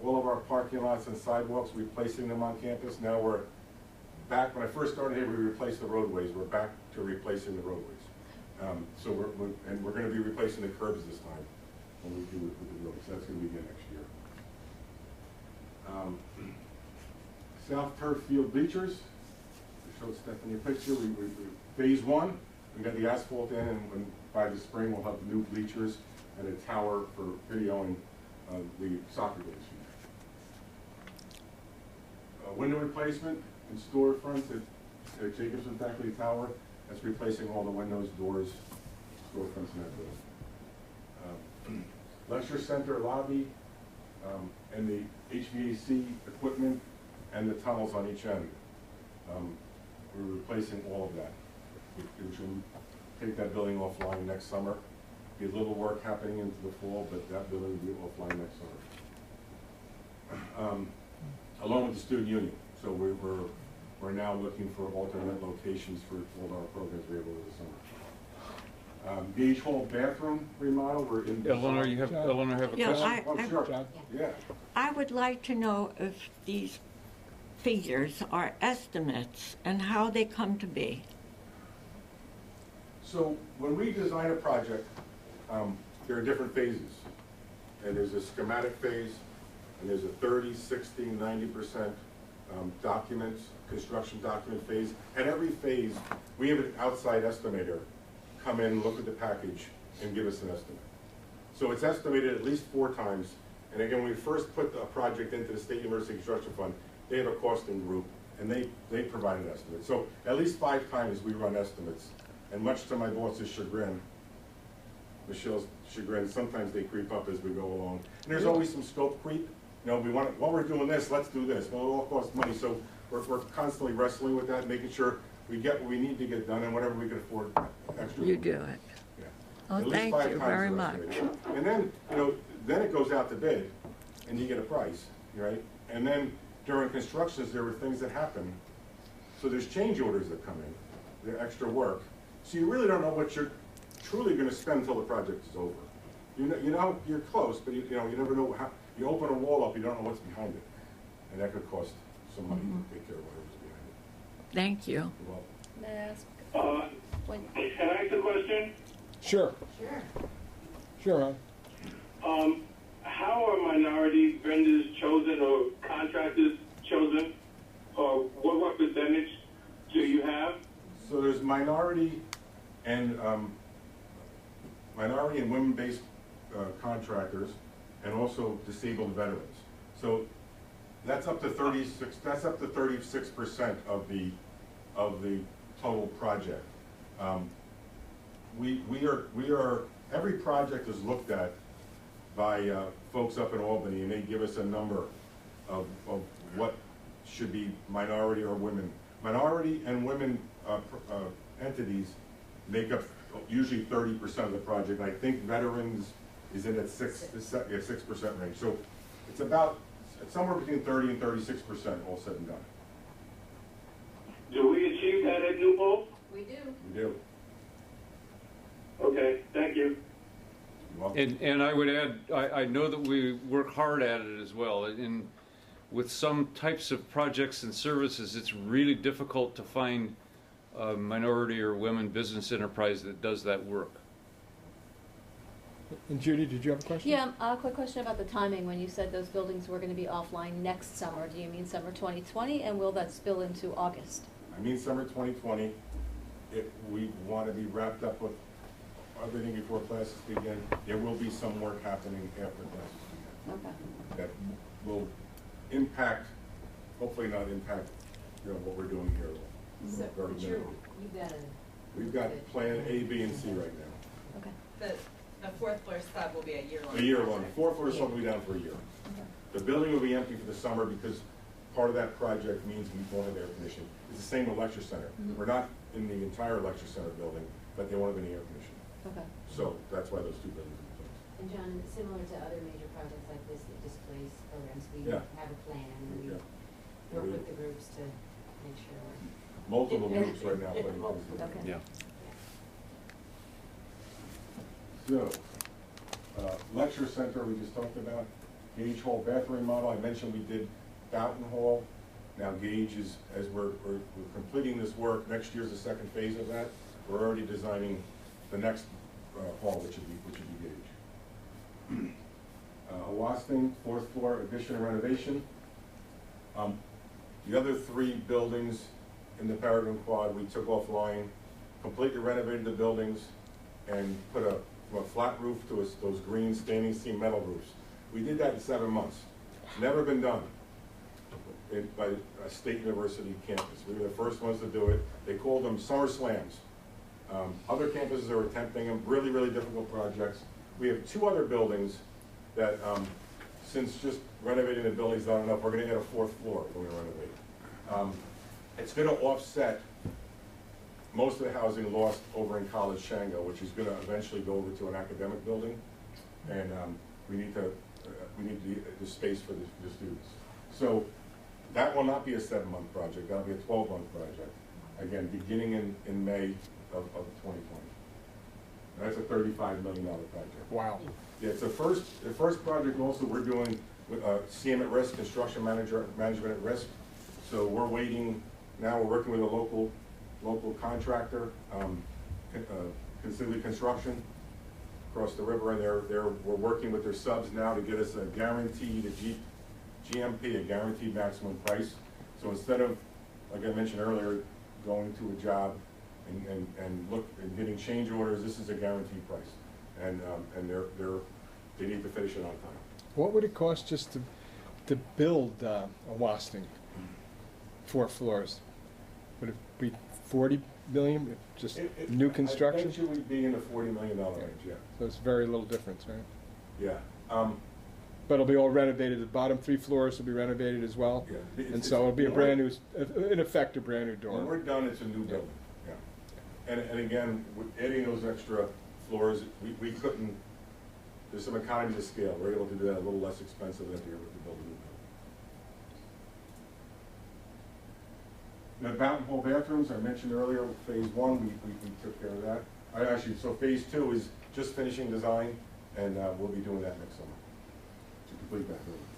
all of our parking lots and sidewalks, replacing them on campus. Now we're back. When I first started here, we replaced the roadways. We're back to replacing the roadways. So we're going to be replacing the curbs this time when we do it with the roads. That's going to begin next year. South Turf Field bleachers. I showed Stephanie a picture. Phase 1, we got the asphalt in, and by the spring we'll have new bleachers and a tower for videoing the soccer games. Window replacement in storefronts at Jacobson Faculty Tower. That's replacing all the windows, doors, storefronts in that building. Lecture center lobby, and the HVAC equipment and the tunnels on each end. We're replacing all of that, which will take that building offline next summer. Be a little work happening into the fall, but that building will be offline next summer. Along with the student union. So we're now looking for alternate locations for all our programs we have over the summer. Gage Hall bathroom remodel. We're in. Eleanor, Eleanor have a Yeah, question? Oh, sure. Yeah. I would like to know if these figures are estimates and how they come to be. So when we design a project, there are different phases. And there's a schematic phase, and there's a 30, 60, 90% documents, construction document phase. At every phase, we have an outside estimator come in, look at the package, and give us an estimate. So it's estimated at least 4 times. And again, when we first put a project into the State University Construction Fund, they have a costing group, and they provide an estimate. So at least 5 times we run estimates. And much to my boss's chagrin, Michelle's chagrin, sometimes they creep up as we go along. And there's always some scope creep. You know, we want, while we're doing this, let's do this. Well, it all costs money, so we're constantly wrestling with that, making sure we get what we need to get done and whatever we can afford extra. You do it. Yeah. Oh, At least thank 5 you times very the much. estimate. And then, you know, then it goes out to bid, and you get a price, right? And then during constructions, there were things that happen. So there's change orders that come in, they're extra work. So you really don't know what you're truly going to spend until the project is over. You know you're close, but you know you never know how. You open a wall up, you don't know what's behind it, and that could cost some money to take care of whatever's behind it. Thank you. Well, May I ask? Can I ask a question? Sure. Sure, Ron. How are minority vendors chosen or contractors chosen? Or what percentage do you have? so there's minority and women-based contractors, and also disabled veterans. So that's up to 36. That's up to 36% of the total project. We are every project is looked at by folks up in Albany, and they give us a number of what should be minority or women. Minority and women entities make up usually 30% of the project. And I think veterans is in at 6% range. So it's about somewhere between 30 and 36% all said and done. Do we achieve that at New Paltz? We do. We do. Okay, thank you. Well, And I would add, I know that we work hard at it as well. With some types of projects and services, it's really difficult to find a minority or women business enterprise that does that work. And Judy, did you have a question? Yeah, a quick question about the timing. When you said those buildings were going to be offline next summer, do you mean summer 2020, and will that spill into August? I mean summer 2020. If we want to be wrapped up with everything before classes begin, there will be some work happening after classes begin. Okay. That will impact, hopefully not impact, what we're doing here. So, Very but minimal. you've got a. We've got plan A, B, and C right now. Okay. The fourth floor sub will be a year-long. A year long. project. Fourth floor will be down for a year. Okay. The building will be empty for the summer because part of that project means we won't have air conditioning. It's the same with lecture center. Mhm. We're not in the entire lecture center building, but they won't have any air conditioning. Okay. So that's why those two buildings are closed. And John, similar to other major projects like this that displace programs, we Yeah. have a plan, and we Yeah. work with the groups to make sure we're. Multiple groups right now putting things together. Okay. Yeah. So, lecture center we just talked about, Gage Hall bathroom model, I mentioned we did Fountain Hall. Now Gage is, as we're completing this work, next year's the second phase of that. We're already designing the next hall, which would be Gage. Awasting, fourth floor addition and renovation. The other three buildings in the Paragon Quad, we took offline, completely renovated the buildings, and put from a flat roof to those green standing seam metal roofs. We did that in 7 months. It's never been done by a state university campus. We were the first ones to do it. They called them summer slams. Other campuses are attempting them, really, really difficult projects. We have 2 other buildings that, since just renovating the building's not enough, we're gonna add a 4th floor when we renovate. It's gonna offset most of the housing lost over in College Shango, which is gonna eventually go over to an academic building. And we need the space for the students. So that will not be a 7-month project, that'll be a 12-month project. Again, beginning in May of 2020. That's a $35 million project. Wow. Yeah, it's the first project also we're doing with CM at risk, construction management at risk. So we're waiting, now we're working with a local contractor, Considerably Construction, across the river, and we're working with their subs now to get us a guaranteed, GMP, a guaranteed maximum price. So instead of, like I mentioned earlier, going to a job and getting change orders, this is a guaranteed price. And they need to finish it on time. What would it cost just to build a Wasting 4 floors? Would it be 40 million, just new construction? I think it would be in the $40 million range, yeah. So it's very little difference, right? Yeah. But it'll be all renovated, the bottom 3 floors will be renovated as well? Yeah. And so it'll be a brand new, in effect, a brand new dorm. When we're done, it's a new building, yeah. And again, with adding those extra floors, we couldn't, there's some economies of scale. We're able to do that a little less expensive than if you were to build a new building. The Fountain Hall bathrooms, I mentioned earlier, phase 1, we took care of that. So phase 2 is just finishing design, and we'll be doing that next summer to complete that building.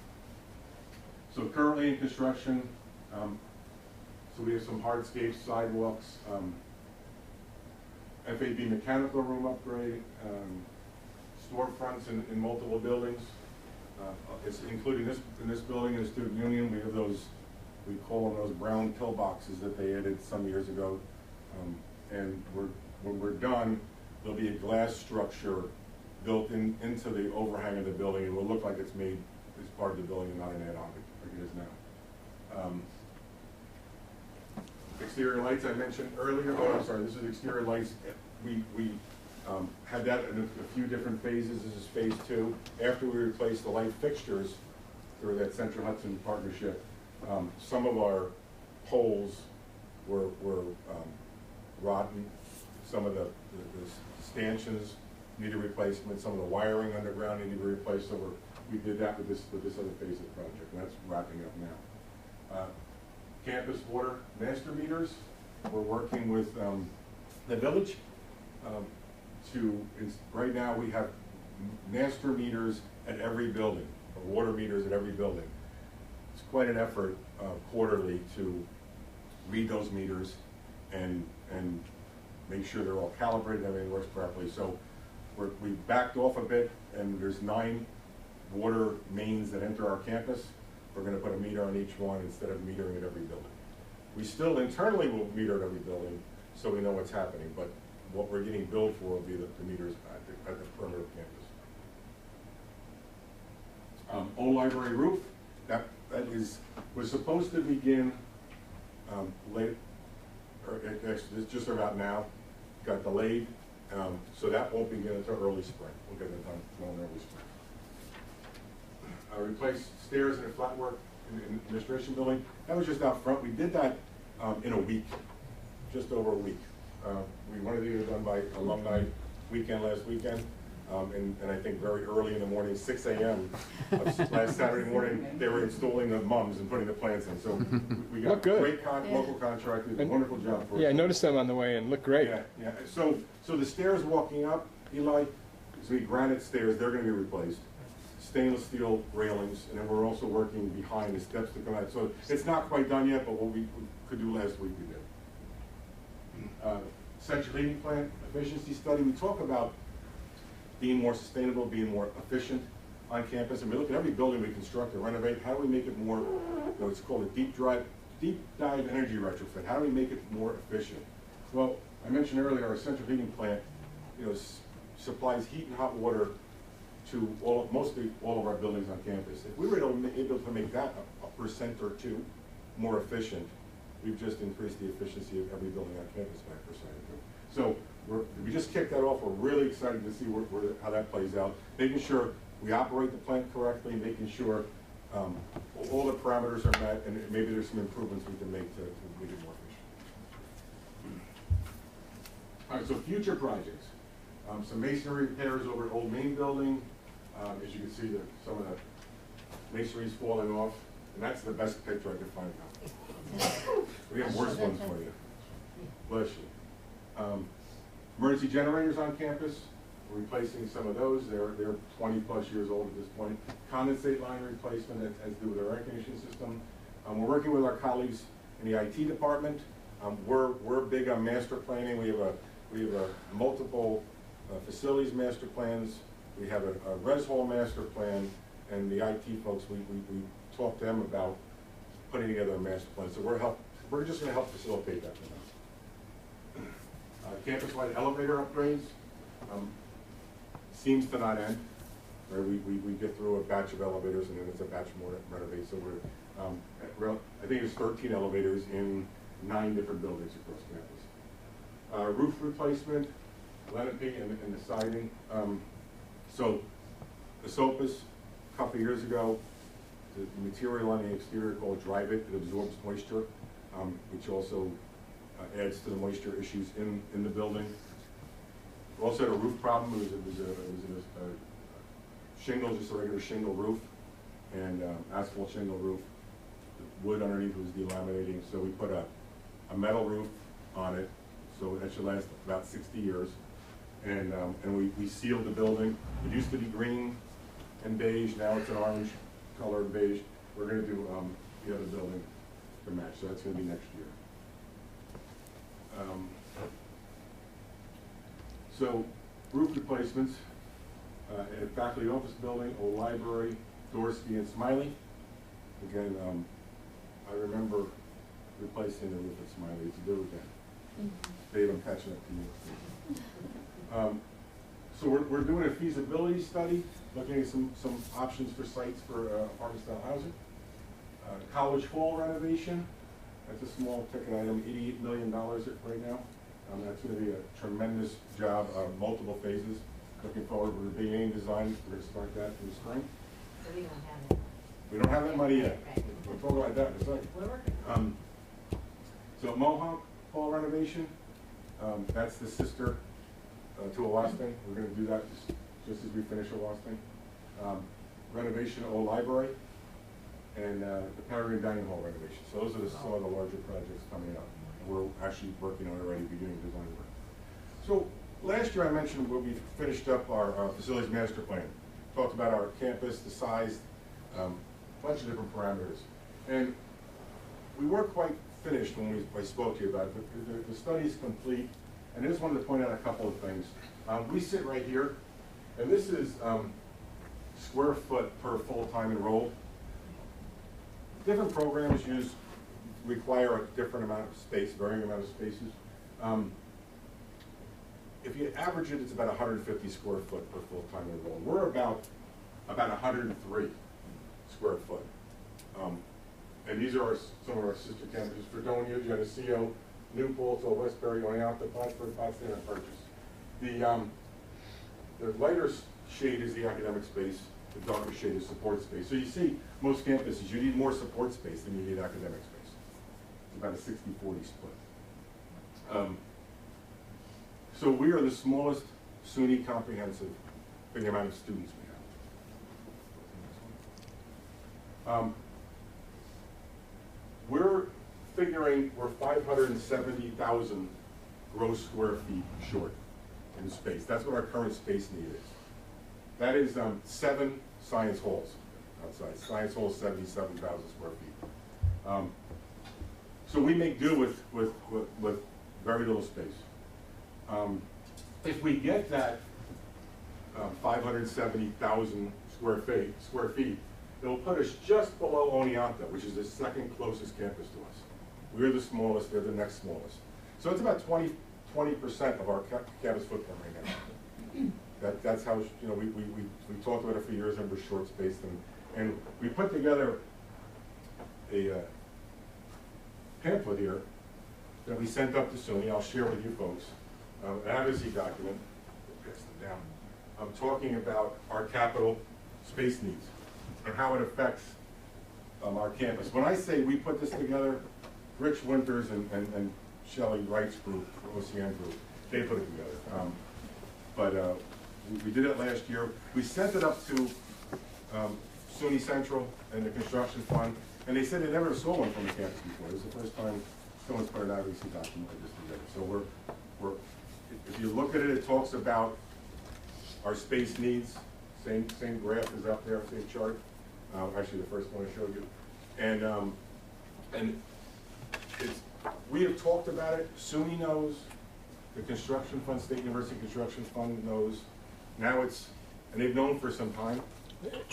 So currently in construction, so we have some hardscapes, sidewalks, FAB mechanical room upgrade, storefronts in multiple buildings. It's including in this building, in the Student Union, we have those, we call them those brown pillboxes that they added some years ago. And when we're done, there'll be a glass structure built into the overhang of the building. It will look like it's made as part of the building and not an add-on like it is now. Exterior lights I mentioned earlier. Oh, I'm sorry, this is exterior lights. We had that in a few different phases. This is phase 2. After we replaced the light fixtures through that Central Hudson partnership, some of our poles were rotten. Some of the stanchions needed replacement. Some of the wiring underground needed to be replaced. So we did that with this other phase of the project, and that's wrapping up now. Campus water master meters. We're working with the village right now we have master meters at every building, or water meters at every building. It's quite an effort quarterly to read those meters and make sure they're all calibrated, everything works properly. So we backed off a bit, and there's 9 water mains that enter our campus. We're going to put a meter on each one instead of metering at every building. We still internally will meter at every building so we know what's happening, but what we're getting billed for will be the meters at the perimeter of campus. Old library roof, that that was supposed to begin late, or actually it's just about now, got delayed, so that won't begin until early spring. We'll get it done in early spring. Replace stairs in a flat work in the administration building. That was just out front. We did that in a week, just over a week. We wanted to get it done by alumni weekend last weekend. And I think very early in the morning, 6 a.m. Last Saturday morning, they were installing the mums and putting the plants in. So we got good. great local contractors, a wonderful job for us. Yeah, I noticed them on the way and look great. Yeah, yeah. So the stairs walking up, Eli, is the granite stairs. They're going to be replaced. Stainless steel railings, and then we're also working behind the steps to come out. So it's not quite done yet, but what we could do last week we did. Central heating plant efficiency study. We talk about being more sustainable, being more efficient on campus. And we look at every building we construct or renovate, how do we make it more, it's called a deep dive energy retrofit. How do we make it more efficient? Well, I mentioned earlier our central heating plant, supplies heat and hot water to mostly all of our buildings on campus. If we were able to make that a % or 2 more efficient, we've just increased the efficiency of every building on campus by a % or 2. So we just kicked that off. We're really excited to see how that plays out. Making sure we operate the plant correctly, making sure all the parameters are met, and maybe there's some improvements we can make to make it more efficient. All right, so future projects. Some masonry repairs over at Old Main Building. As you can see, some of the masonry's falling off, and that's the best picture I could find now. We have worse ones for you. Bless you. Emergency generators on campus, we're replacing some of those. They're 20+ years old at this point. Condensate line replacement that has to do with our air conditioning system. We're working with our colleagues in the IT department. We're big on master planning. We have a multiple facilities master plans. We have a res hall master plan, and the IT folks, we talk to them about putting together a master plan. So we're just going to help facilitate that for them. Campus-wide elevator upgrades seems to not end. Right? We get through a batch of elevators, and then it's a batch more to renovate. So I think it's 13 elevators in 9 different buildings across campus. Roof replacement, Lenape, and the siding. So the SOPAS, a couple of years ago, the material on the exterior called Drive It, it absorbs moisture, which also adds to the moisture issues in the building. We also had a roof problem. It was a shingle, just a regular shingle roof, and asphalt shingle roof. The wood underneath was delaminating, so we put a metal roof on it, so that should last about 60 years. And we sealed the building. It used to be green and beige. Now it's an orange color and beige. We're going to do the other building to match, so that's going to be next year. So roof replacements at faculty office building, old library, Dorsey and Smiley. Again, I remember replacing the roof at Smiley. It's a good again. Dave, I'm catching up to you. So we're doing a feasibility study, looking at some options for sites for apartment-style housing. College Hall renovation. That's a small ticket item, $88 million right now. That's going to be a tremendous job, multiple phases. Looking forward to the beginning design. We're going to start that in the spring. So we don't have it. We don't have that money yet. Right. We'll talk about that in a second. We're working. So Mohawk Hall renovation, that's the sister to Awasting. We're going to do that just as we finish Awasting. Renovation of Old Library, and the Peregrine Dining Hall renovation. So those are some of the larger projects coming up. We're actually working on already, beginning design work. So last year I mentioned when we finished up our facilities master plan. Talked about our campus, the size, a bunch of different parameters. And we weren't quite finished when I spoke to you about it, but the study's complete. And I just wanted to point out a couple of things. We sit right here, and this is square foot per full-time enrolled. Different programs require a different amount of space, varying amount of spaces. If you average it, it's about 150 square foot per full-time enrolled. We're about 103 square foot And these are some of our sister campuses: Fredonia, Geneseo, New Paltz, Westbury, Oneonta, Plattsburgh, Potsdam, and Purchase. The lighter shade is the academic space. The darker shade is support space. So you see, most campuses, you need more support space than you need academic space. It's about a 60-40 split. So we are the smallest SUNY comprehensive for the amount of students we have. We're figuring we're 570,000 gross square feet short in space. That's what our current space need is. That is 7 science halls outside. Science hall is 77,000 square feet. So we make do with very little space. If we get that 570,000 square feet, it'll put us just below Oneonta, which is the second closest campus to us. We're the smallest, they're the next smallest. So it's about 20% of our campus footprint right now. That's how, you know, we talked about it for years and we're short spaced, and we put together a pamphlet here that we sent up to SUNY. I'll share with you folks. An advocacy document, pass them down. I'm talking about our capital space needs and how it affects our campus. When I say we put this together, Rich Winters and Shelley Wright's group, OCN group, they put it together. We did it last year. We sent it up to SUNY Central and the construction fund, and they said they never saw one from the campus before. This is the first time someone's put an advocacy document like this together. So if you look at it, it talks about our space needs. Same graph is up there, same chart. Actually, the first one I showed you. And we have talked about it. SUNY knows. The construction fund, State University Construction Fund knows. Now and they've known for some time.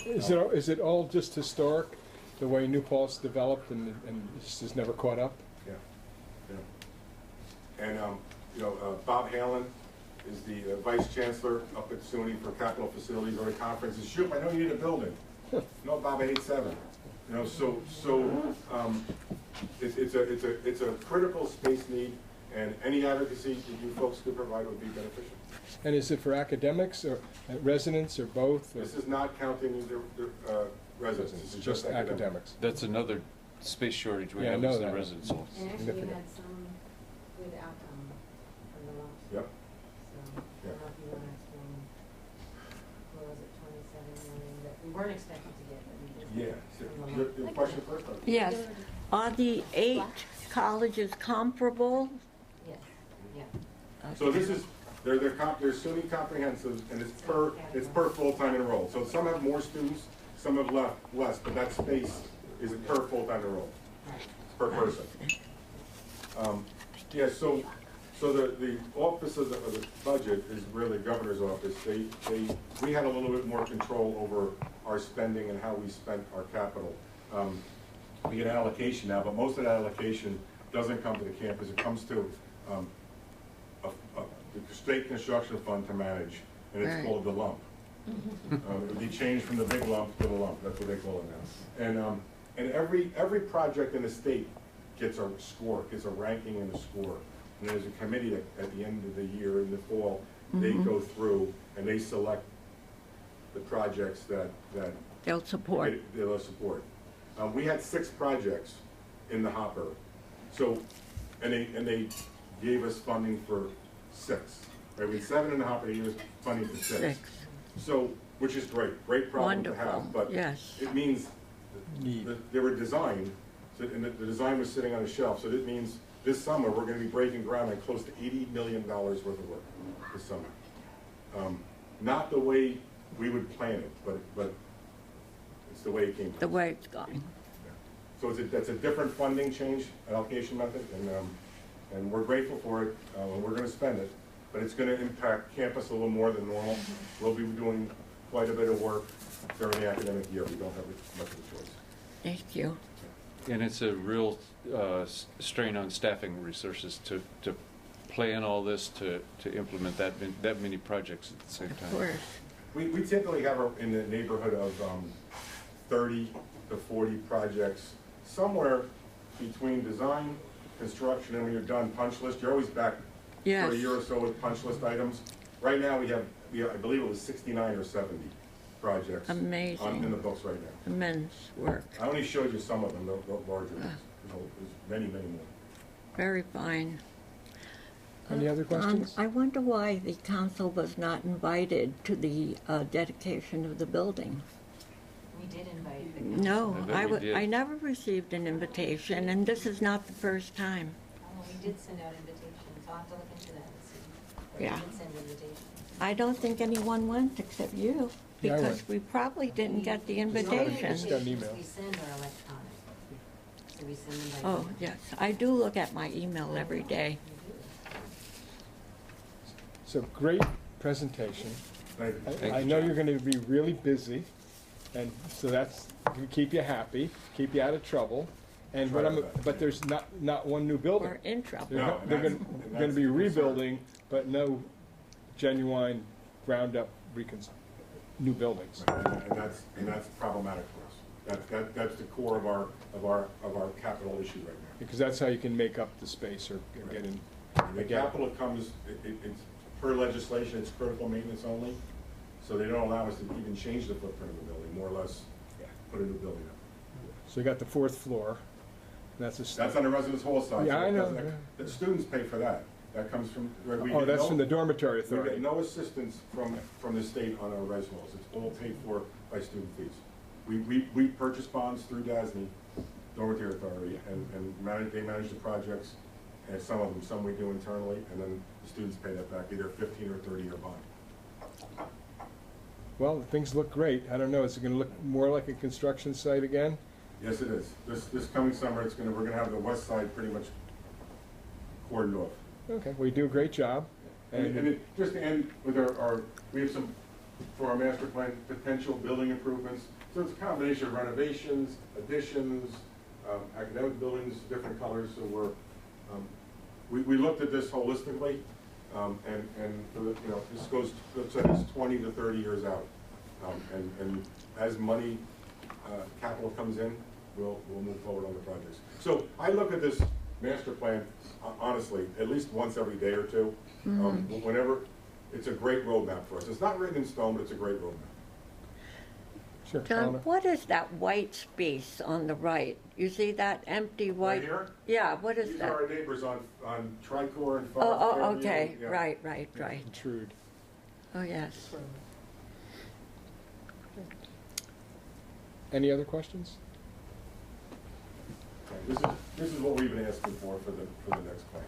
Is it all just historic, the way New Paltz developed and this has never caught up? Yeah. And Bob Halen is the Vice Chancellor up at SUNY for capital facilities or the conferences. Shoot, I know you need a building. No, Bob, I hate 7. You know, it's a critical space need, and any advocacy that you folks could provide would be beneficial. And is it for academics or residents or both? Or? This is not counting the residents. This is just academics. That's another space shortage we Yeah, have I know is the that. residence halls. And actually, we had some good outcome from the lumps. Yep. So, I don't know if you want to explain, what was it, 27 million that we weren't expecting to get, but we did. Yeah. from the Your lumps. question first? Yes. Are the 8 colleges comparable? Yes, yeah. So this is, they're SUNY comprehensive, and it's per full-time enrolled. So some have more students, some have less, but that space is per full-time enrolled. Right. It's per person. Yeah, so the office of the budget is really the governor's office. We had a little bit more control over our spending and how we spent our capital. We get an allocation now, but most of that allocation doesn't come to the campus. It comes to the state construction fund to manage, and it's called the lump. It would be changed from the big lump to the lump. That's what they call it now. And every project in the state gets a score, gets a ranking and a score. And there's a committee at the end of the year, in the fall, they go through and they select the projects that They'll support. They'll support. We had 6 projects in the hopper. So, and they gave us funding for 6. Right? We had 7 in the hopper, they gave us funding for 6. So, which is great problem to have. But yes. it means they were designed, and the design was sitting on a shelf. So that means this summer we're going to be breaking ground on close to $80 million worth of work this summer. Not the way we would plan it, but it's the way it came. The way it's going. So that's a different funding change, allocation method, and we're grateful for it, and we're going to spend it, but it's going to impact campus a little more than normal. We'll be doing quite a bit of work during the academic year. We don't have much of a choice. Thank you. And it's a real strain on staffing resources to plan all this, to implement that many projects at the same time. Of course. We typically have in the neighborhood of 30 to 40 projects, somewhere between design, construction, and when you're done, punch list. You're always back for a year or so with punch list items. Right now we have I believe it was 69 or 70 projects. Amazing. In the books right now. Immense work. I only showed you some of them, the larger ones. There's many, many more. Very fine. Any other questions? I wonder why the council was not invited to the dedication of the building. We did invite the council. No, I bet we did. I never received an invitation, and this is not the first time. Oh, we did send out invitations. I'll have to look into that and see. But Yeah. We did send invitations. I don't think anyone went except you, Yeah, I because went. we probably didn't get the Some of the invitation. Just got an email. invitations we send are electronic. So we send them by Oh, email. yes, I do look at my email every day. So great presentation. Thank you. Thank I you, know John. you're going to be really busy, and so that's going to keep you happy, keep you out of trouble. And Try what that. but there's not one new building. We're in trouble. They're, No, they're and going that's to be the concern. rebuilding, but no genuine ground-up new buildings. And that's problematic for us. That's the core of our capital issue right now. Because that's how you can make up the space or get in. The capital comes, it's per legislation, it's critical maintenance only, so they don't allow us to even change the footprint of the building, more or less put a new building up. So you got the fourth floor. That's a That's on the residence hall side. Yeah, so I it know, doesn't- yeah. The students pay for that. That comes from. Oh, that's from the dormitory We authority. get no assistance from the state on our res halls. It's all paid for by student fees. We purchase bonds through DASNY, Dormitory Authority, and they manage the projects, and some we do internally, and then the students pay that back, either 15 or 30-year bond. Well, things look great. I don't know, is it going to look more like a construction site again? Yes, it is. This coming summer, we're gonna have the west side pretty much cordoned off. Okay, well, you do a great job. Just to end with we have some, for our master plan, potential building improvements. So it's a combination of renovations, additions, academic buildings, different colors. So we looked at this holistically, and for the, this goes, let's say it's 20 to 30 years out. And as money, capital comes in, we'll move forward on the projects. So I look at this master plan, honestly, at least once every day or two. Whenever, it's a great roadmap for us. It's not written in stone, but it's a great roadmap. Sure, John, Eleanor? what is that white space on the right? You see that empty white? Right here? Yeah, what is These that? are our neighbors on Tricor and Oh, Fairview. okay, Yeah. right. Intrude. Oh, yes. Any other questions? Okay, this is what we've been asking for the next plan.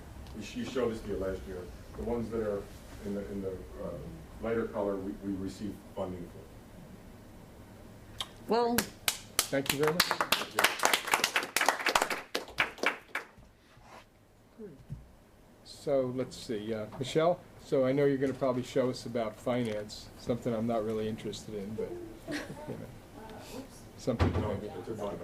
You showed this to you last year. The ones that are in the lighter color, we received funding for. Well, Thank you very much. So let's see, Michelle, so I know you're going to probably show us about finance, something I'm not really interested in, but, some people No, maybe. it's a bond.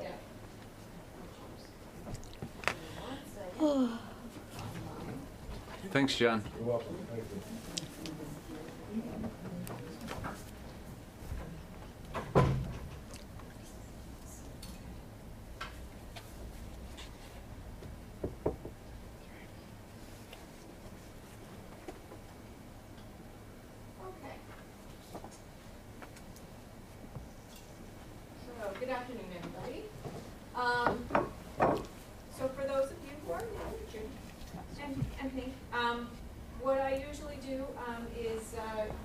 Thanks, John. You're welcome. Thank you. Okay. So, good afternoon, everybody. So for those of you who are new, June and me, what I usually do is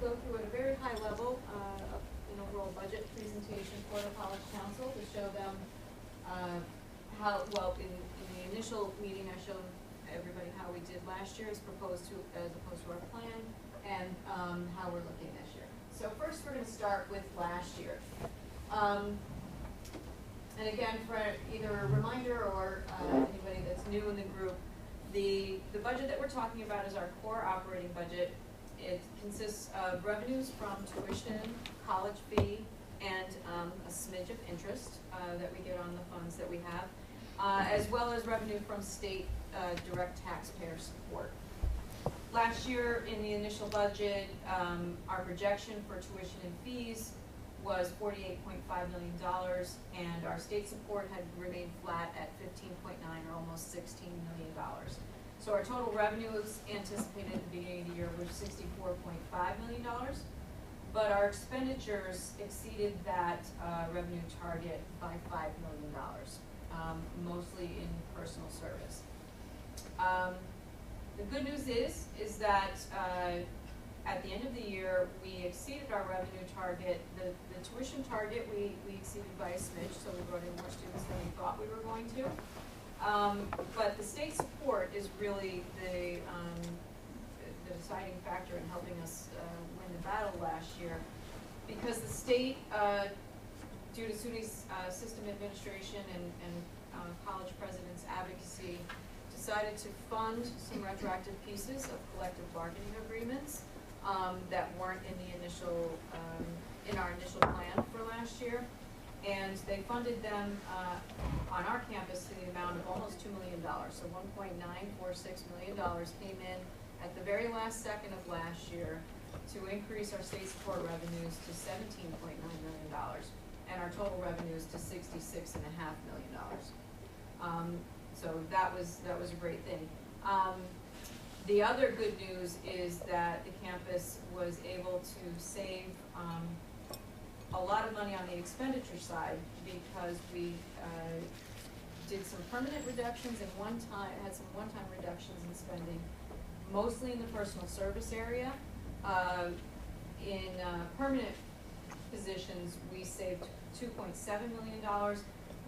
go through at a very high level an overall budget presentation for the College Council to show them how, well, in the initial meeting, I showed everybody how we did last year as opposed to our plan, and how we're looking this year. So first, we're going to start with last year. And again, for either a reminder or anybody that's new in the group, the budget that we're talking about is our core operating budget. It consists of revenues from tuition, college fee, and a smidge of interest that we get on the funds that we have, as well as revenue from state direct taxpayer support. Last year, in the initial budget, our projection for tuition and fees was $48.5 million, and our state support had remained flat at 15.9, or almost $16 million. So our total revenues anticipated at the beginning of the year were $64.5 million, but our expenditures exceeded that revenue target by $5 million, mostly in personal service. The good news is that at the end of the year, we exceeded our revenue target. The tuition target we exceeded by a smidge, so we brought in more students than we thought we were going to. But the state support is really the deciding factor in helping us win the battle last year, because the state, due to SUNY's system administration and college presidents' advocacy, decided to fund some retroactive pieces of collective bargaining agreements that weren't in the initial, in our initial plan for last year. And they funded them on our campus to the amount of almost $2 million. So $1.946 million came in at the very last second of last year to increase our state support revenues to $17.9 million, and our total revenues to $66.5 million. So that was a great thing. The other good news is that the campus was able to save a lot of money on the expenditure side, because we did some permanent reductions and had some one-time reductions in spending, mostly in the personal service area. In permanent positions, we saved $2.7 million.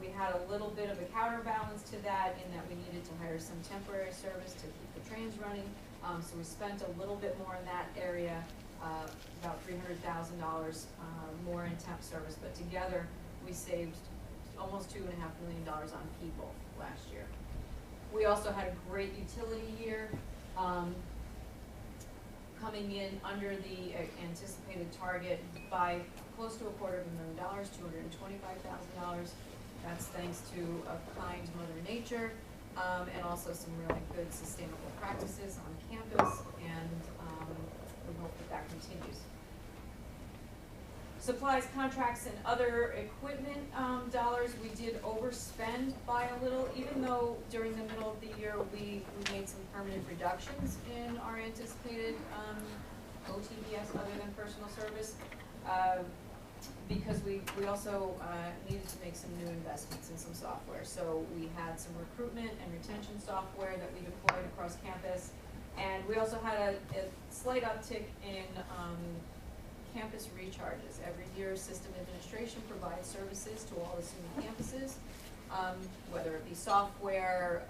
We had a little bit of a counterbalance to that, in that we needed to hire some temporary service to keep the trains running. So we spent a little bit more in that area, about $300,000 more in temp service, but together we saved almost $2.5 million on people last year. We also had a great utility year, coming in under the anticipated target by close to $250,000, $225,000. That's thanks to a kind Mother Nature, and also some really good sustainable practices on campus, and we hope that continues. Supplies, contracts, and other equipment dollars, we did overspend by a little, even though during the middle of the year we made some permanent reductions in our anticipated OTBS other than personal service, because we also needed to make some new investments in some software. So we had some recruitment and retention software that we deployed across campus, and we also had a slight uptick in campus recharges. Every year, system administration provides services to all the SUNY campuses, whether it be software,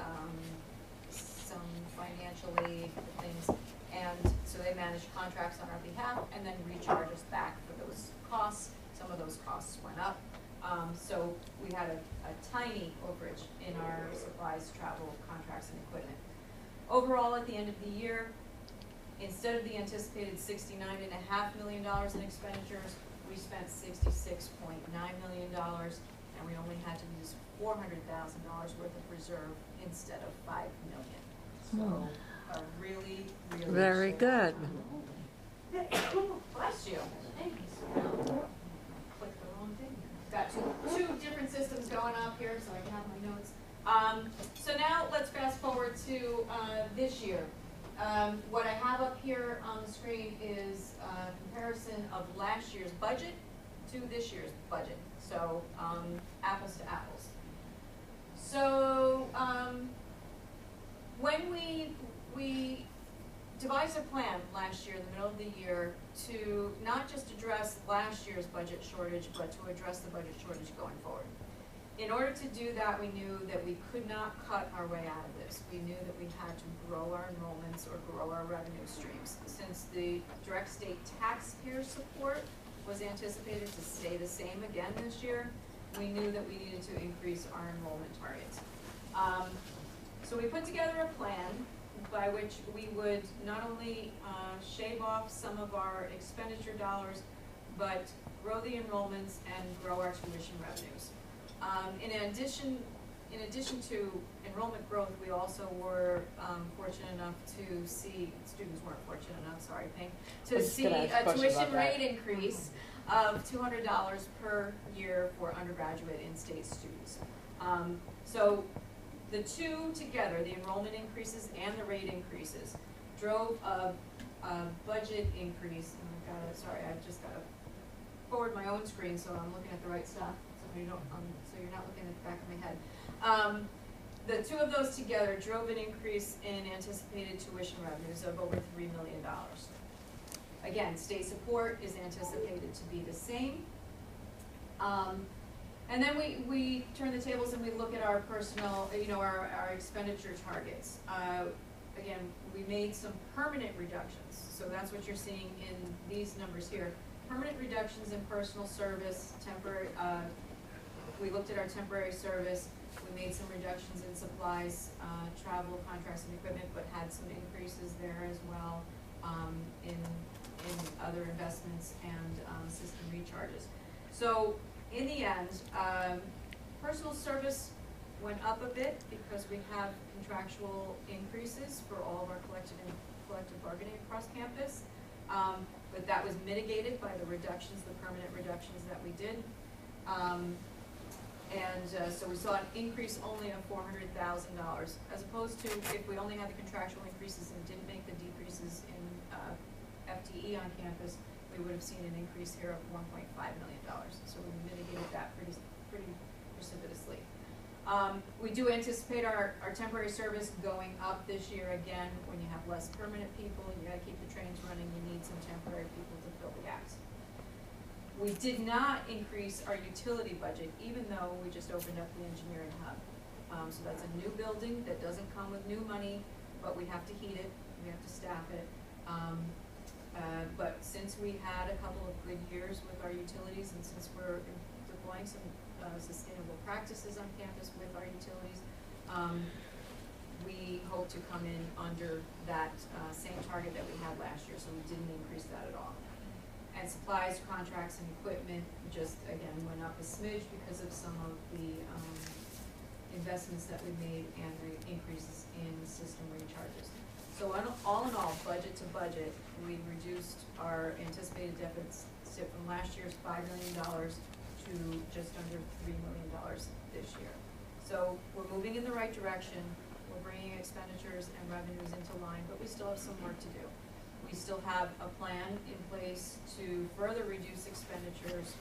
some financial aid things, and so they manage contracts on our behalf and then recharge us back for those costs. Some of those costs went up, so we had a tiny overage in our supplies, travel, contracts, and equipment. Overall, at the end of the year, instead of the anticipated $69.5 million in expenditures, we spent $66.9 million, and we only had to use $400,000 worth of reserve instead of $5 million. So a really, really very good. Bless you. Thank you. Click the wrong thing. Got two different systems going up here, so I can have my notes. So now let's fast forward to this year. What I have up here on the screen is a comparison of last year's budget to this year's budget. So apples to apples. So when we devised a plan last year in the middle of the year to not just address last year's budget shortage, but to address the budget shortage going forward. In order to do that, we knew that we could not cut our way out of this. We knew that we had to grow our enrollments or grow our revenue streams. Since the direct state taxpayer support was anticipated to stay the same again this year, we knew that we needed to increase our enrollment targets. So we put together a plan by which we would not only shave off some of our expenditure dollars, but grow the enrollments and grow our tuition revenues. In addition in addition to enrollment growth, we also were fortunate enough to see, students weren't fortunate enough, sorry, Pink, to see a tuition rate increase of $200 per year for undergraduate in-state students. So the two together, the enrollment increases and the rate increases, drove a budget increase. Oh my God, sorry, I just got to forward my own screen so I'm looking at the right stuff, so you don't, so you're not looking at the back of my head. The two of those together drove an increase in anticipated tuition revenues of over $3 million. Again, state support is anticipated to be the same. And then we turn the tables and we look at our personal, our expenditure targets. Again, we made some permanent reductions. So that's what you're seeing in these numbers here. Permanent reductions in personal service, temporary, we looked at our temporary service. We made some reductions in supplies, travel, contracts, and equipment, but had some increases there as well in other investments and system recharges. So in the end, personal service went up a bit because we have contractual increases for all of our collective bargaining across campus. But that was mitigated by the reductions, the permanent reductions that we did. So we saw an increase only of $400,000, as opposed to if we only had the contractual increases and didn't make the decreases in FTE on campus, we would have seen an increase here of $1.5 million. So we mitigated that pretty precipitously. We do anticipate our temporary service going up this year again. When you have less permanent people, you gotta keep the trains running, you need some temporary people to fill the gaps. We did not increase our utility budget, even though we just opened up the engineering hub. So that's a new building that doesn't come with new money, but we have to heat it, we have to staff it. But since we had a couple of good years with our utilities, and since we're deploying some sustainable practices on campus with our utilities, we hope to come in under that same target that we had last year, so we didn't increase that at all. And supplies, contracts, and equipment just, again, went up a smidge because of some of the investments that we made and the increases in system recharges. So all in all, budget to budget, we reduced our anticipated deficit from last year's $5 million to just under $3 million this year. So we're moving in the right direction. We're bringing expenditures and revenues into line, but we still have some work to do. We still have a plan in place to further reduce expenditures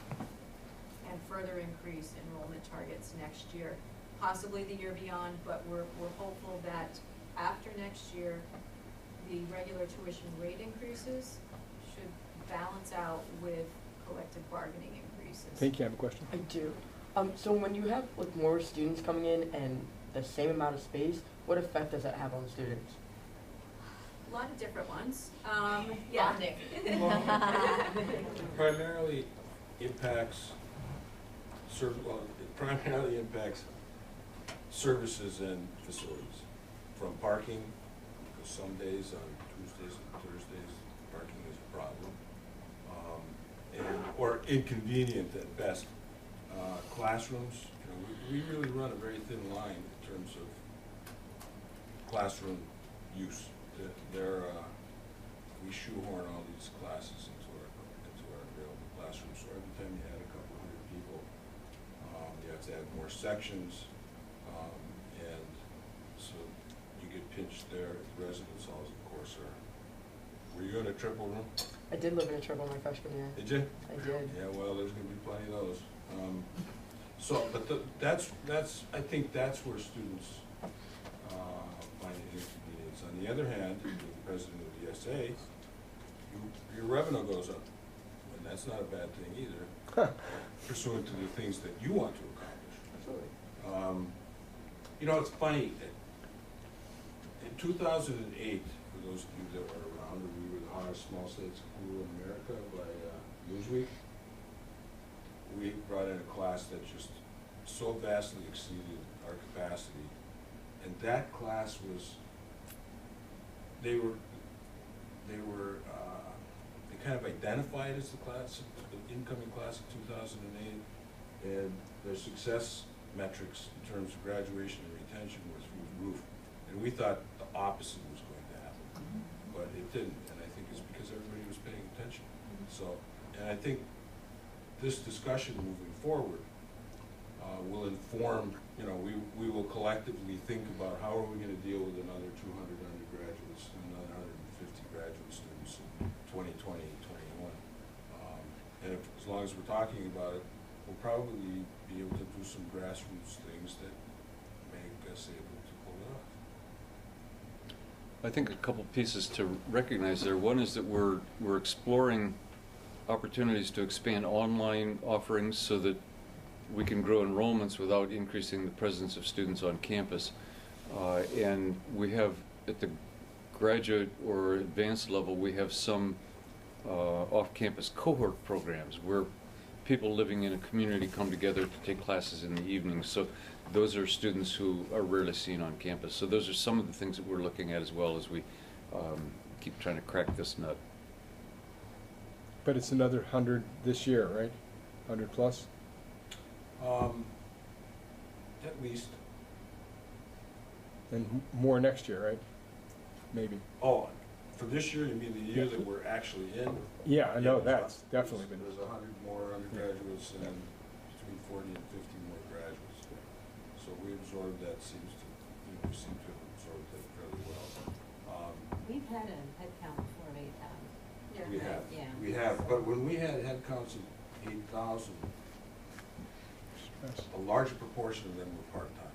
and further increase enrollment targets next year, possibly the year beyond, but we're hopeful that after next year, the regular tuition rate increases should balance out with collective bargaining increases. Pink, you have a question? I do. So when you have more students coming in and the same amount of space, what effect does that have on students? A lot of different ones. Yeah. Primarily impacts it primarily impacts services and facilities, from parking, because some days on Tuesdays and Thursdays parking is a problem, or inconvenient at best. Classrooms, we really run a very thin line in terms of classroom use. We shoehorn all these classes into our available classrooms. So every time you add a couple hundred people, you have to add more sections, and so you get pinched there. Residence halls, of course, are. Were you in a triple room? I did live in a triple my freshman year. Did you? I did. Yeah. Well, there's going to be plenty of those. But I think that's where students find it inconvenience. On the other hand, with the president of the SA, your revenue goes up, and that's not a bad thing either, pursuant to the things that you want to accomplish. Absolutely. It's funny. In 2008, for those of you that were around, we were the hottest small state school in America by Newsweek. We brought in a class that just so vastly exceeded our capacity, and that class was. They kind of identified as the incoming class of 2008, and their success metrics in terms of graduation and retention was through the roof. And we thought the opposite was going to happen, but it didn't, and I think it's because everybody was paying attention. So, and I think this discussion moving forward will inform, you know, we will collectively think about how are we going to deal with another 200 undergraduates and another 150 graduate students in 2020, 21. And if, as long as we're talking about it, we'll probably be able to do some grassroots things that make us able to pull it off. I think a couple pieces to recognize there. One is that we're exploring opportunities to expand online offerings so that we can grow enrollments without increasing the presence of students on campus. And we have, at the graduate or advanced level, we have some off-campus cohort programs where people living in a community come together to take classes in the evening. So those are students who are rarely seen on campus. So those are some of the things that we're looking at as well as we keep trying to crack this nut. But it's another 100 this year, right? 100 plus? At least. And more next year, right? Maybe. Oh, for this year, you mean the year that we're actually in? Yeah, I know Yeah, that's definitely been. There's 100 more undergraduates and between 40 and 50 more graduates. So we absorbed that, we seem to have absorbed that fairly well. We've had a head count before of 8,000. We have, Yeah. we have, but when we had head counts of 8,000, a large proportion of them were part-time.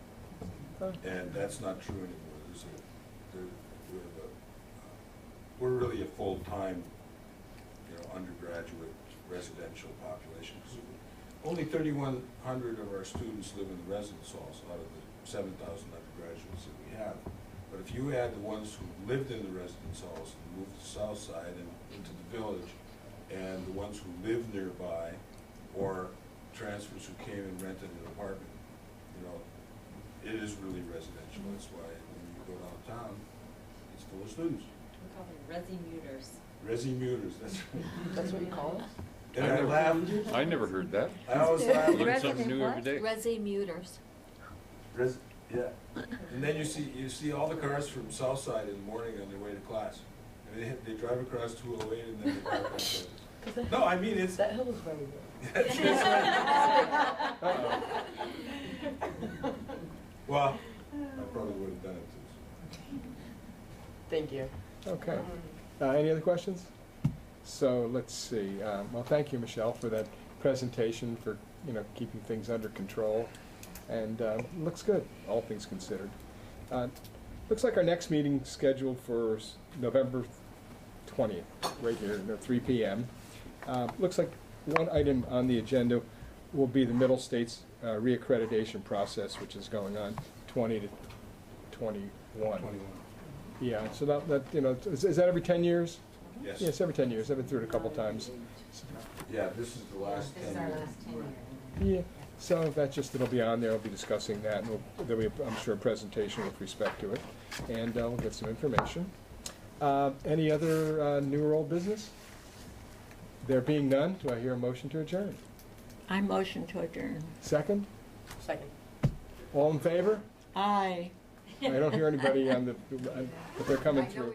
And that's not true anymore. We're really a full-time, undergraduate residential population. Only 3,100 of our students live in the residence halls out of the 7,000 undergraduates that we have. But if you add the ones who lived in the residence halls and moved to South Side and into the village, and the ones who live nearby, or transfers who came and rented an apartment, it is really residential. That's why when you go downtown, it's full of students. We call them resi-muters. Resi-muters, That's what you call it? And I laugh. I never heard that. I always laugh. Learn something new every day. Resi-muters. Yeah. And then you see all the cars from South Side in the morning on their way to class. And they drive across 208 and then they park on campus. No, I mean it's. That hill is very good. That's right. Well, I probably would have done it too. Thank you. Okay. Any other questions? So let's see. Well, thank you, Michelle, for that presentation, for keeping things under control, and looks good, all things considered. Looks like our next meeting scheduled for November 20th, right here, 3 p.m. Looks like one item on the agenda will be the Middle States reaccreditation process, which is going on 20 to 21. 21. Yeah, so that is that every 10 years? Yes. Yes, every 10 years. I've been through it a couple times. Yeah, this is the last 10 This years. is our last 10 year. Yeah, so that's just, it'll be on there. We'll be discussing that, and there'll be, I'm sure, a presentation with respect to it, and we'll get some information. Any other new or old business? There being none, do I hear a motion to adjourn? I motion to adjourn. Second? Second. All in favor? Aye. I don't hear anybody on the, but they're coming through.